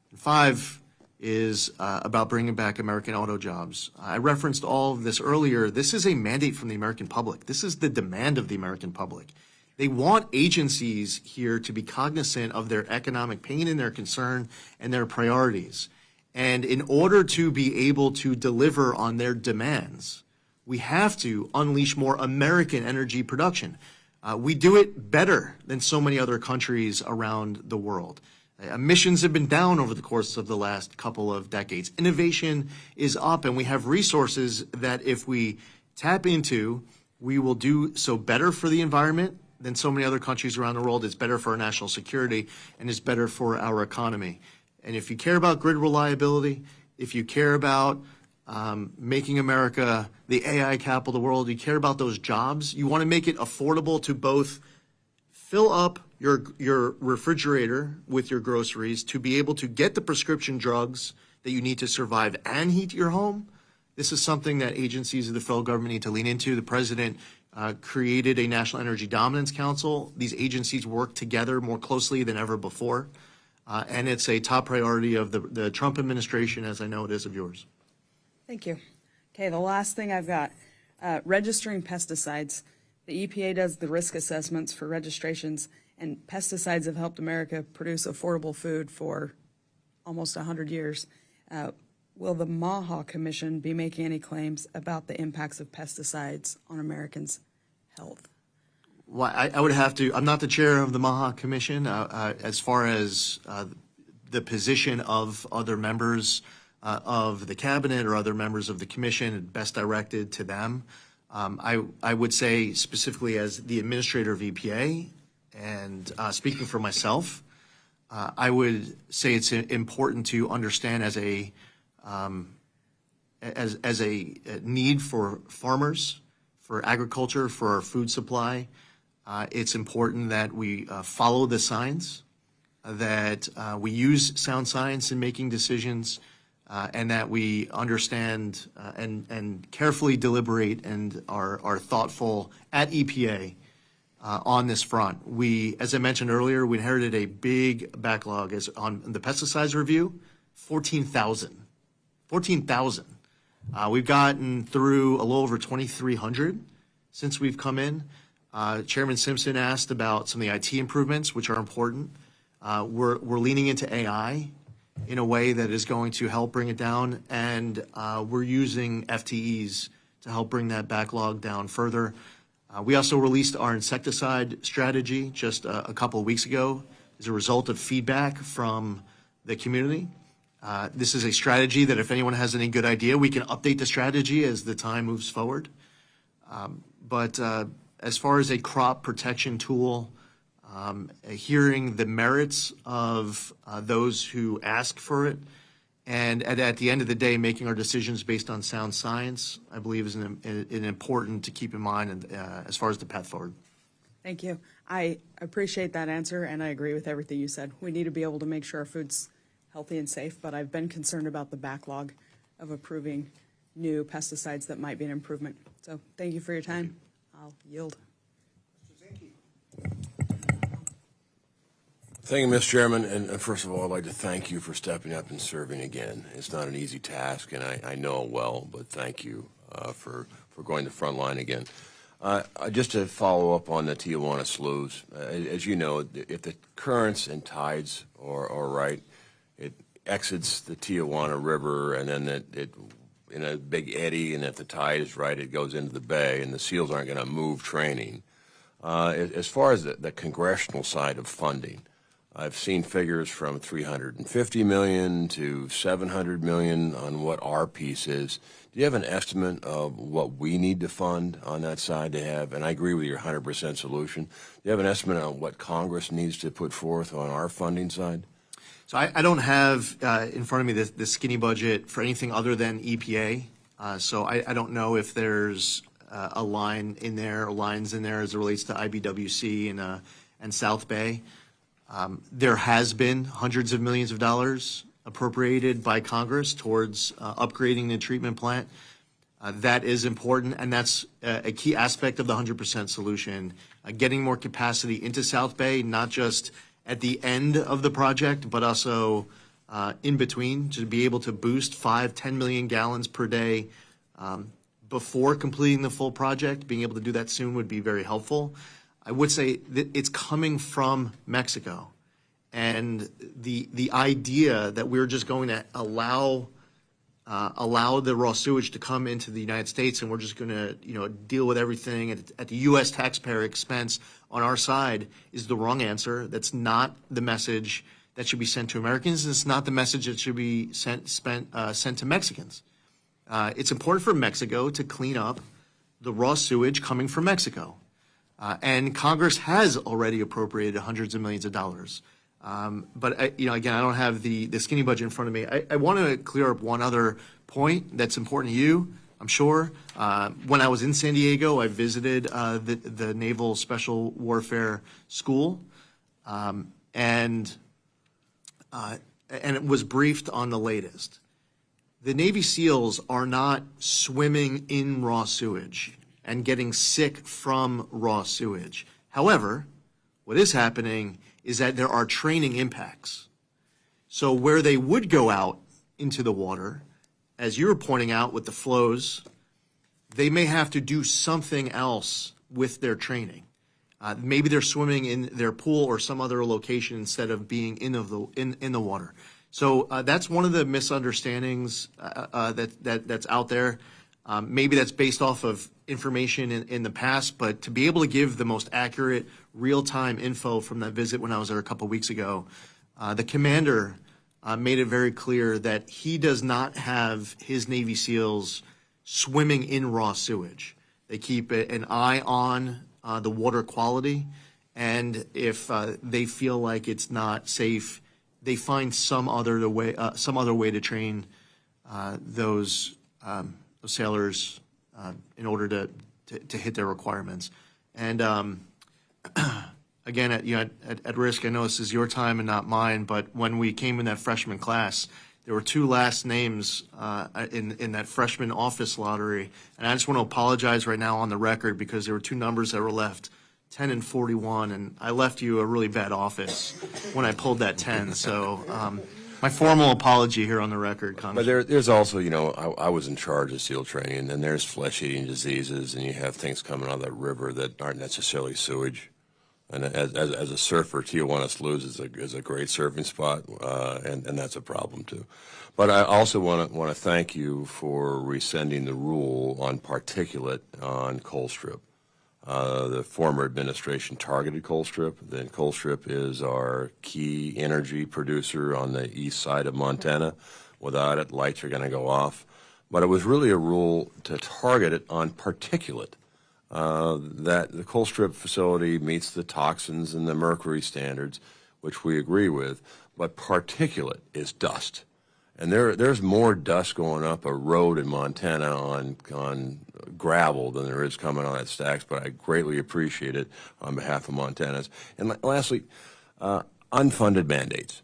And 5 is about bringing back American auto jobs. I referenced all of this earlier. This is a mandate from the American public. This is the demand of the American public. They want agencies here to be cognizant of their economic pain and their concern and their priorities. And in order to be able to deliver on their demands, we have to unleash more American energy production. We do it better than so many other countries around the world. Emissions have been down over the course of the last couple of decades. Innovation is up, and we have resources that if we tap into, we will do so better for the environment than so many other countries around the world. It's better for our national security, and it's better for our economy. And if you care about grid reliability, if you care about making America the AI capital of the world, you care about those jobs, you want to make it affordable to both fill up your refrigerator with your groceries, to be able to get the prescription drugs that you need to survive and heat your home. This is something that agencies of the federal government need to lean into. The president created a National Energy Dominance Council. These agencies work together more closely than ever before. And it's a top priority of the Trump administration, as I know it is of yours. Thank you. Okay, the last thing I've got. Registering pesticides. The EPA does the risk assessments for registrations, and pesticides have helped America produce affordable food for almost 100 years. Will the MAHA Commission be making any claims about the impacts of pesticides on Americans' health? Well, I would have to, I'm not the chair of the MAHA Commission. As far as the position of other members of the cabinet or other members of the commission, best directed to them. I would say specifically as the administrator of EPA and speaking for myself, I would say it's important to understand as a need for farmers, for agriculture, for our food supply. It's important that we follow the signs, that we use sound science in making decisions, and that we understand and carefully deliberate and are thoughtful at EPA on this front. We, as I mentioned earlier, we inherited a big backlog on the pesticides review, 14,000. 14,000. We've gotten through a little over 2,300 since we've come in. Chairman Simpson asked about some of the IT improvements, which are important. We're leaning into AI in a way that is going to help bring it down, and we're using FTEs to help bring that backlog down further. We also released our insecticide strategy just a couple of weeks ago as a result of feedback from the community. This is a strategy that if anyone has any good idea, we can update the strategy as the time moves forward. But as far as a crop protection tool, hearing the merits of those who ask for it, and at the end of the day, making our decisions based on sound science, I believe is an important to keep in mind as far as the path forward. Thank you. I appreciate that answer, and I agree with everything you said. We need to be able to make sure our food's healthy and safe, but I've been concerned about the backlog of approving new pesticides that might be an improvement. So thank you for your time. I'll yield. Thank you, Mr. Chairman. And first of all, I'd like to thank you for stepping up and serving again. It's not an easy task, and I know it well, but thank you for going the front line again. Just to follow up on the Tijuana sloughs, as you know, if the currents and tides are right, it exits the Tijuana River, and then it in a big eddy, and if the tide is right, it goes into the bay, and the SEALs aren't going to move training. As far as the congressional side of funding, I've seen figures from $350 million to $700 million on what our piece is. Do you have an estimate of what we need to fund on that side to have, and I agree with your 100% solution, do you have an estimate on what Congress needs to put forth on our funding side? So I don't have in front of me the skinny budget for anything other than EPA. So I don't know if there's a line in there or lines in there as it relates to IBWC and South Bay. There has been hundreds of millions of dollars appropriated by Congress towards upgrading the treatment plant. That is important, and that's a key aspect of the 100% solution. Getting more capacity into South Bay, not just at the end of the project, but also in between, to be able to boost 5-10 million gallons per day before completing the full project. Being able to do that soon would be very helpful. I would say that it's coming from Mexico, and the idea that we're just going to allow the raw sewage to come into the United States, and we're just going to deal with everything at the U.S. taxpayer expense on our side is the wrong answer. That's not the message that should be sent to Americans. It's not the message that should be sent to Mexicans. It's important for Mexico to clean up the raw sewage coming from Mexico. And Congress has already appropriated hundreds of millions of dollars. But again, I don't have the skinny budget in front of me. I want to clear up one other point that's important to you, I'm sure. When I was in San Diego, I visited the Naval Special Warfare School, and it was briefed on the latest. The Navy SEALs are not swimming in raw sewage and getting sick from raw sewage. However, what is happening is that there are training impacts. So where they would go out into the water, as you were pointing out with the flows, they may have to do something else with their training. Maybe they're swimming in their pool or some other location instead of being in the water. So that's one of the misunderstandings that's out there. Maybe that's based off of information in the past, but to be able to give the most accurate, real-time info from that visit when I was there a couple weeks ago, the commander made it very clear that he does not have his Navy SEALs swimming in raw sewage. They keep an eye on the water quality, and if they feel like it's not safe, they find some other way to train those sailors in order to hit their requirements. And again, at risk, I know this is your time and not mine, but when we came in that freshman class, there were 2 last names in that freshman office lottery, and I just want to apologize right now on the record because there were 2 numbers that were left, 10 and 41, and I left you a really bad office when I pulled that 10. So my formal apology here on the record, Congressman. But there's also, I was in charge of SEAL training, and there's flesh-eating diseases, and you have things coming out of that river that aren't necessarily sewage. And as a surfer, Tijuana Sluice is a great surfing spot, and that's a problem too. But I also want to thank you for rescinding the rule on particulate on Colstrip. The former administration targeted Colstrip. Then Colstrip is our key energy producer on the east side of Montana. Without it, lights are going to go off. But it was really a rule to target it on particulate. That the Colstrip facility meets the toxins and the mercury standards, which we agree with, but particulate is dust. And there's more dust going up a road in Montana on gravel than there is coming on that stacks, but I greatly appreciate it on behalf of Montanans. And lastly, unfunded mandates.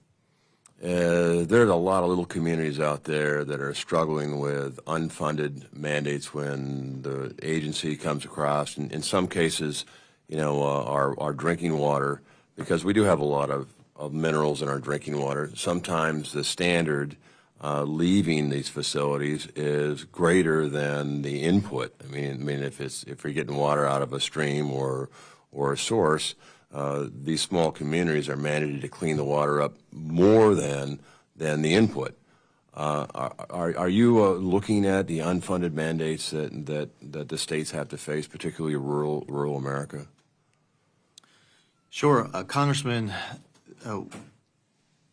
There's a lot of little communities out there that are struggling with unfunded mandates when the agency comes across, and in some cases, our drinking water, because we do have a lot of minerals in our drinking water. Sometimes the standard leaving these facilities is greater than the input. I mean, if you're getting water out of a stream or a source, these small communities are mandated to clean the water up more than the input. Are you looking at the unfunded mandates that the states have to face, particularly rural America? Sure, Congressman.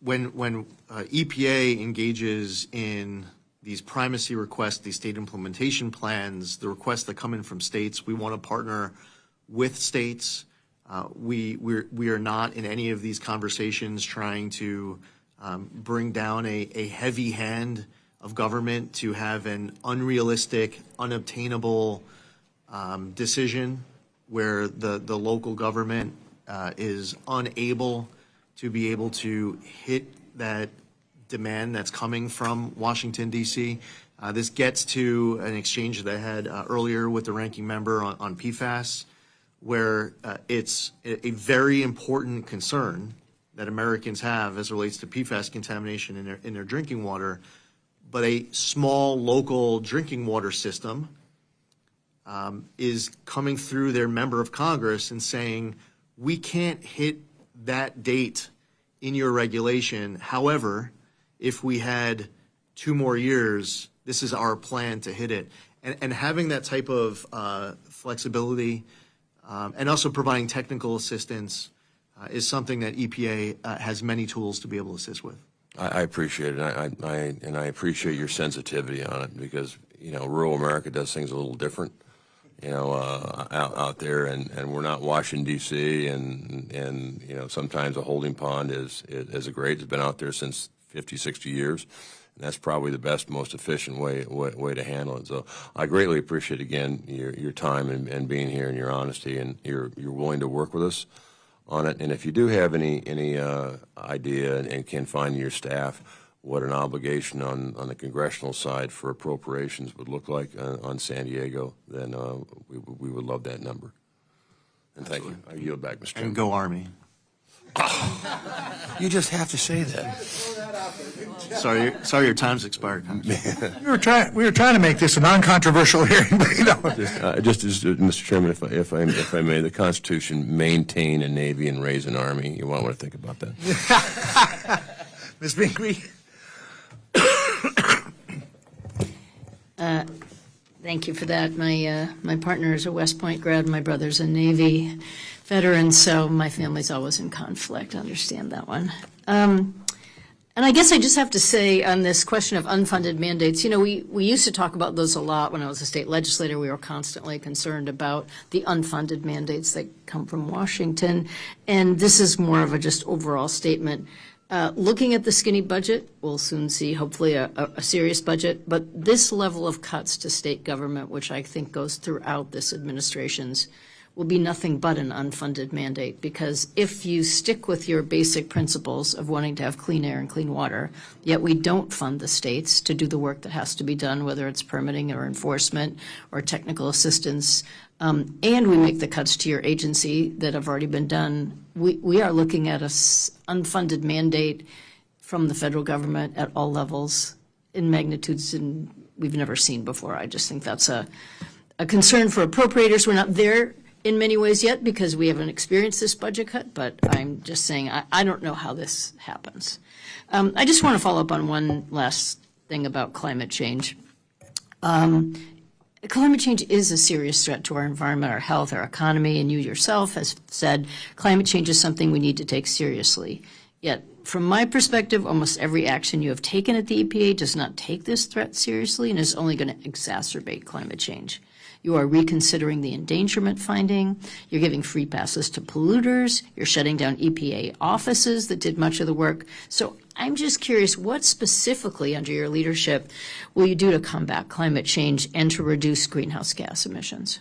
When EPA engages in these primacy requests, these state implementation plans, the requests that come in from states, we want to partner with states. We are not in any of these conversations trying to bring down a heavy hand of government to have an unrealistic, unobtainable decision where the local government is unable to be able to hit that demand that's coming from Washington, D.C. This gets to an exchange that I had earlier with the ranking member on PFAS, where it's a very important concern that Americans have as it relates to PFAS contamination in their drinking water, but a small local drinking water system is coming through their member of Congress and saying, we can't hit that date in your regulation. However, if we had 2 more years, this is our plan to hit it. And having that type of flexibility and also providing technical assistance is something that EPA has many tools to be able to assist with. I appreciate it. I appreciate your sensitivity on it because, rural America does things a little different. Out there, and we're not Washington D.C. and sometimes a holding pond is great. It's been out there since 50, 60 years, and that's probably the best, most efficient way to handle it. So I greatly appreciate again your time and being here and your honesty, and you're willing to work with us on it. And if you do have any idea and can find your staff what an obligation on the congressional side for appropriations would look like on San Diego, then we would love that number. And thank you. I yield back, Mr. Chairman. And go Army. You just have to say that. Sorry, your time's expired, Congressman. We were trying to make this a non-controversial hearing, but Just as, Mr. Chairman, if I may, the Constitution maintain a Navy and raise an Army. You want to think about that. Ms. Binkley? Thank you for that. My partner is a West Point grad, my brother's a Navy veteran, so my family's always in conflict. I understand that one. And I guess I just have to say on this question of unfunded mandates, we used to talk about those a lot when I was a state legislator. We were constantly concerned about the unfunded mandates that come from Washington. And this is more of a just overall statement. Looking at the skinny budget, we'll soon see hopefully a serious budget, but this level of cuts to state government, which I think goes throughout this administration's, will be nothing but an unfunded mandate, because if you stick with your basic principles of wanting to have clean air and clean water, yet we don't fund the states to do the work that has to be done, whether it's permitting or enforcement or technical assistance, and we make the cuts to your agency that have already been done, we are looking at an unfunded mandate from the federal government at all levels in magnitudes we've never seen before. I just think that's a concern for appropriators. We're not there in many ways yet because we haven't experienced this budget cut, but I'm just saying I don't know how this happens. I just want to follow up on one last thing about climate change. Climate change is a serious threat to our environment, our health, our economy, and you yourself has said climate change is something we need to take seriously. Yet, from my perspective, almost every action you have taken at the EPA does not take this threat seriously and is only going to exacerbate climate change. You are reconsidering the endangerment finding. You're giving free passes to polluters. You're shutting down EPA offices that did much of the work. So I'm just curious, what specifically under your leadership will you do to combat climate change and to reduce greenhouse gas emissions?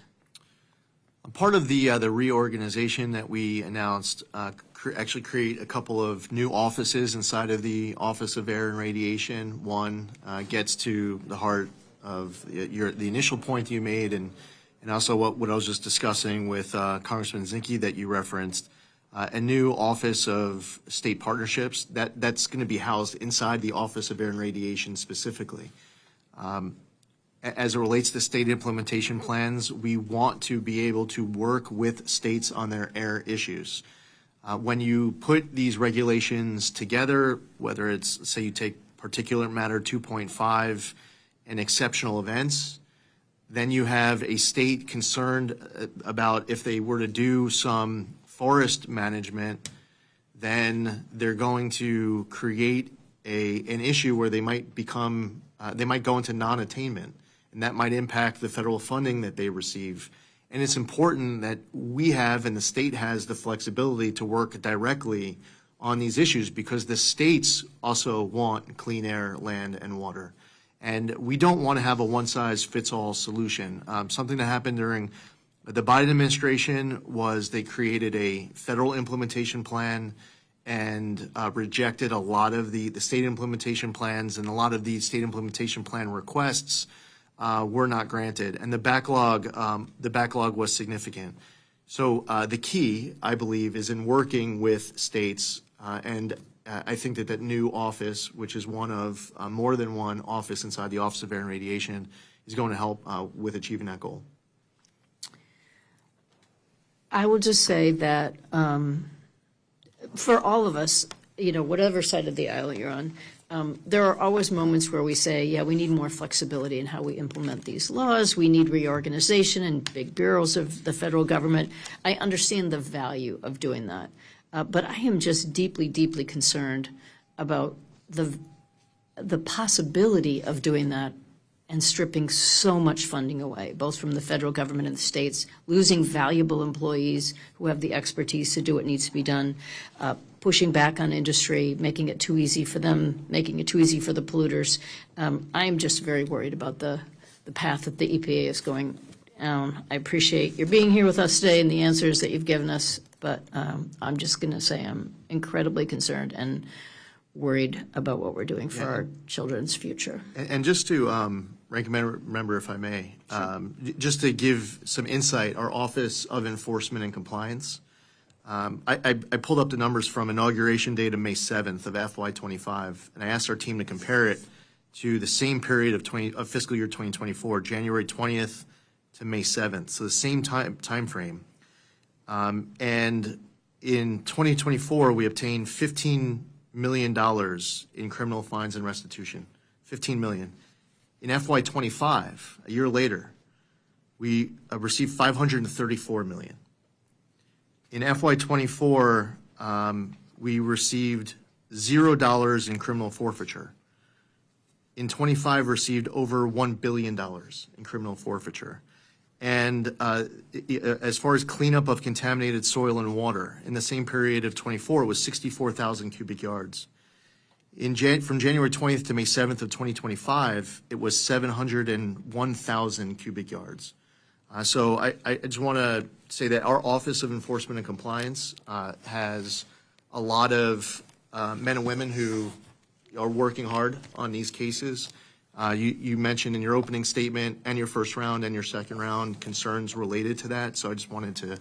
Part of the reorganization that we announced actually create a couple of new offices inside of the Office of Air and Radiation. One gets to the heart of the initial point you made, and also what I was just discussing with Congressman Zinke that you referenced, a new Office of State Partnerships that's going to be housed inside the Office of Air and Radiation specifically. As it relates to state implementation plans, we want to be able to work with states on their air issues. When you put these regulations together, whether it's, say, you take particulate matter 2.5 and exceptional events, then you have a state concerned about if they were to do some forest management, then they're going to create an issue where they might go into non-attainment, and that might impact the federal funding that they receive. And it's important that we have and the state has the flexibility to work directly on these issues because the states also want clean air, land, and water. And we don't want to have a one-size-fits-all solution. Something that happened during the Biden administration was they created a federal implementation plan and rejected a lot of the state implementation plans, and a lot of the state implementation plan requests were not granted. And the backlog was significant. So the key, I believe, is in working with states and I think that new office, which is one of more than one office inside the Office of Air and Radiation, is going to help with achieving that goal. I will just say that for all of us, whatever side of the aisle you're on, there are always moments where we say, yeah, we need more flexibility in how we implement these laws. We need reorganization and big bureaus of the federal government. I understand the value of doing that. But I am just deeply, deeply concerned about the possibility of doing that and stripping so much funding away, both from the federal government and the states, losing valuable employees who have the expertise to do what needs to be done, pushing back on industry, making it too easy for them, making it too easy for the polluters. I am just very worried about the path that the EPA is going down. I appreciate your being here with us today and the answers that you've given us. But I'm just going to say I'm incredibly concerned and worried about what we're doing for our children's future. And just to, Ranking Member, if I may, just to give some insight, our Office of Enforcement and Compliance I pulled up the numbers from inauguration date of May 7th of FY25, and I asked our team to compare it to the same period of fiscal year 2024, January 20th to May 7th, so the same time frame. And in 2024, we obtained $15 million in criminal fines and restitution, $15 million. In FY25, a year later, we received $534 million. In FY24, we received $0 in criminal forfeiture. In 25, received over $1 billion in criminal forfeiture. And as far as cleanup of contaminated soil and water, in the same period of 24, it was 64,000 cubic yards. From January 20th to May 7th of 2025, it was 701,000 cubic yards. So I just want to say that our Office of Enforcement and Compliance has a lot of men and women who are working hard on these cases. You mentioned in your opening statement and your first round and your second round concerns related to that. So I just wanted to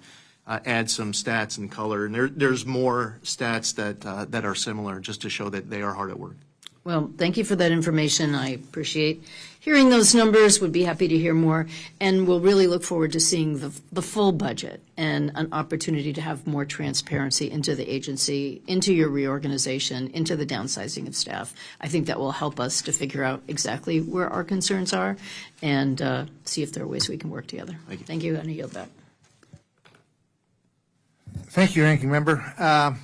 add some stats and color. And there's more stats that are similar, just to show that they are hard at work. Well, thank you for that information. I appreciate hearing those numbers, would be happy to hear more, and we'll really look forward to seeing the full budget and an opportunity to have more transparency into the agency, into your reorganization, into the downsizing of staff. I think that will help us to figure out exactly where our concerns are and see if there are ways we can work together. Thank you. Thank you, and I yield back. Thank you, Ranking Member.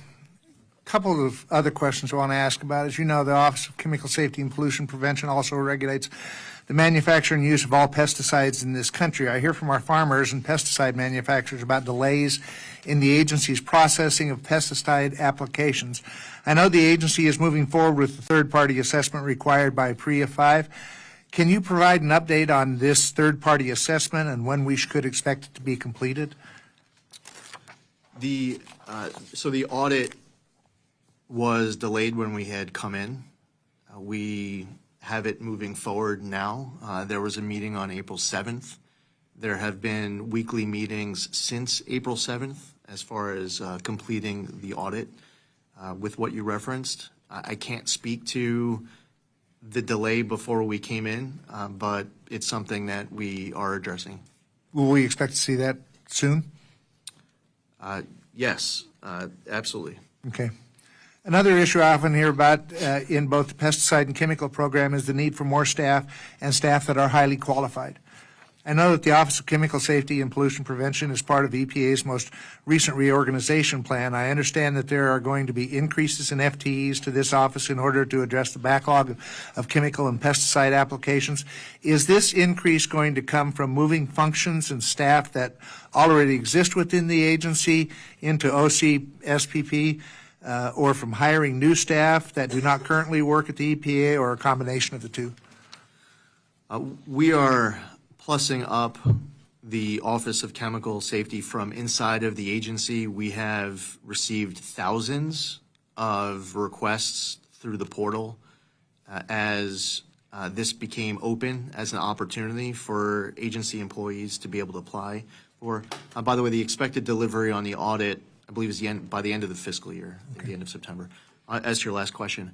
Couple of other questions I want to ask about. As you know, the Office of Chemical Safety and Pollution Prevention also regulates the manufacture and use of all pesticides in this country. I hear from our farmers and pesticide manufacturers about delays in the agency's processing of pesticide applications. I know the agency is moving forward with the third-party assessment required by PREA 5. Can you provide an update on this third-party assessment and when we could expect it to be completed? So the audit was delayed when we had come in. We have it moving forward now. There was a meeting on April 7th. There have been weekly meetings since April 7th as far as completing the audit with what you referenced. I can't speak to the delay before we came in, but it's something that we are addressing. Will we expect to see that soon? Yes, absolutely. Okay. Another issue I often hear about in both the pesticide and chemical program is the need for more staff and staff that are highly qualified. I know that the Office of Chemical Safety and Pollution Prevention is part of EPA's most recent reorganization plan. I understand that there are going to be increases in FTEs to this office in order to address the backlog of chemical and pesticide applications. Is this increase going to come from moving functions and staff that already exist within the agency into OCSPP? Or from hiring new staff that do not currently work at the EPA, or a combination of the two? We are plussing up the Office of Chemical Safety from inside of the agency. We have received thousands of requests through the portal as this became open as an opportunity for agency employees to be able to apply for. By the way, the expected delivery on the audit, I believe, is by the end of the fiscal year, at the end of September. As to your last question,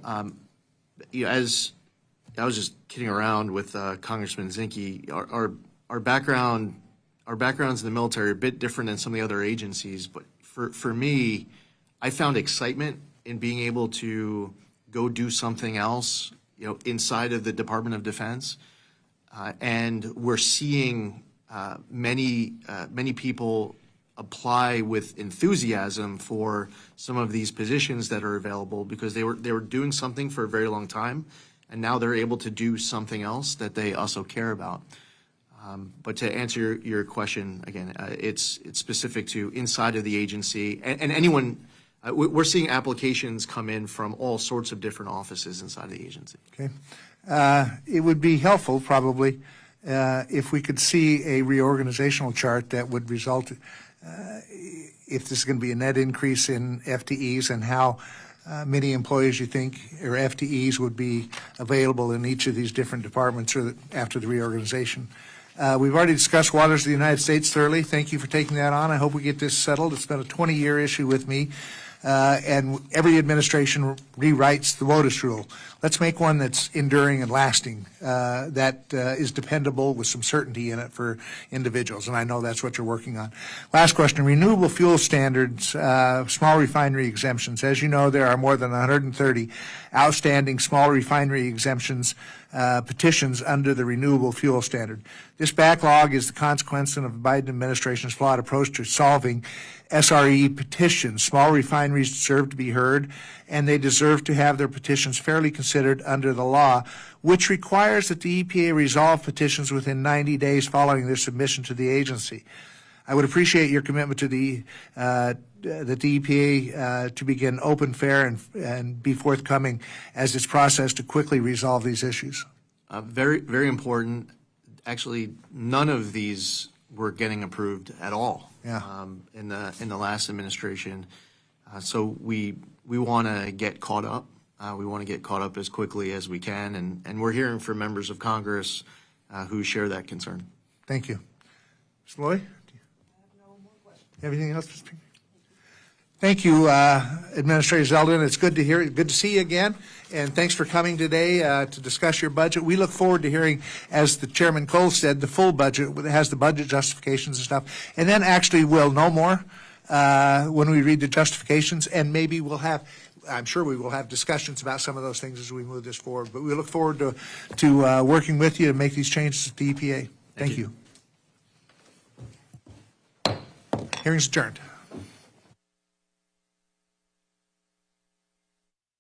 as I was just kidding around with Congressman Zinke, our backgrounds in the military are a bit different than some of the other agencies, but for me, I found excitement in being able to go do something else, inside of the Department of Defense, and we're seeing many people apply with enthusiasm for some of these positions that are available because they were doing something for a very long time, and now they're able to do something else that they also care about. But to answer your question again, it's specific to inside of the agency and anyone. We're seeing applications come in from all sorts of different offices inside of the agency. Okay. It would be helpful, probably, if we could see a reorganizational chart that would result if this is going to be a net increase in FTEs and how many employees you think or FTEs would be available in each of these different departments or after the reorganization. We've already discussed waters of the United States thoroughly. Thank you for taking that on. I hope we get this settled. It's been a 20-year issue with me, and every administration rewrites the WOTUS rule. Let's make one that's enduring and lasting, that is dependable with some certainty in it for individuals, and I know that's what you're working on. Last question, renewable fuel standards, small refinery exemptions. As you know, there are more than 130 outstanding small refinery exemptions petitions under the renewable fuel standard. This backlog is the consequence of the Biden administration's flawed approach to solving SRE petitions. Small refineries deserve to be heard, and they deserve to have their petitions fairly considered under the law, which requires that the EPA resolve petitions within 90 days following their submission to the agency. I would appreciate your commitment to the EPA to begin open, fair, and be forthcoming as it's processed to quickly resolve these issues. Very, very important. Actually, none of these were getting approved at all. Yeah. In the last administration. So we want to get caught up. We want to get caught up as quickly as we can, and we're hearing from members of Congress who share that concern. Thank you. Mr. Loy? Anything else, Mr. Speaker? Thank you, Administrator Zeldin. It's good to hear. Good to see you again, and thanks for coming today to discuss your budget. We look forward to hearing, as the Chairman Cole said, the full budget that has the budget justifications and stuff, and then actually we'll know more when we read the justifications, and maybe we'll have. I'm sure we will have discussions about some of those things as we move this forward. But we look forward to working with you to make these changes at the EPA. Thank you. Hearing's adjourned.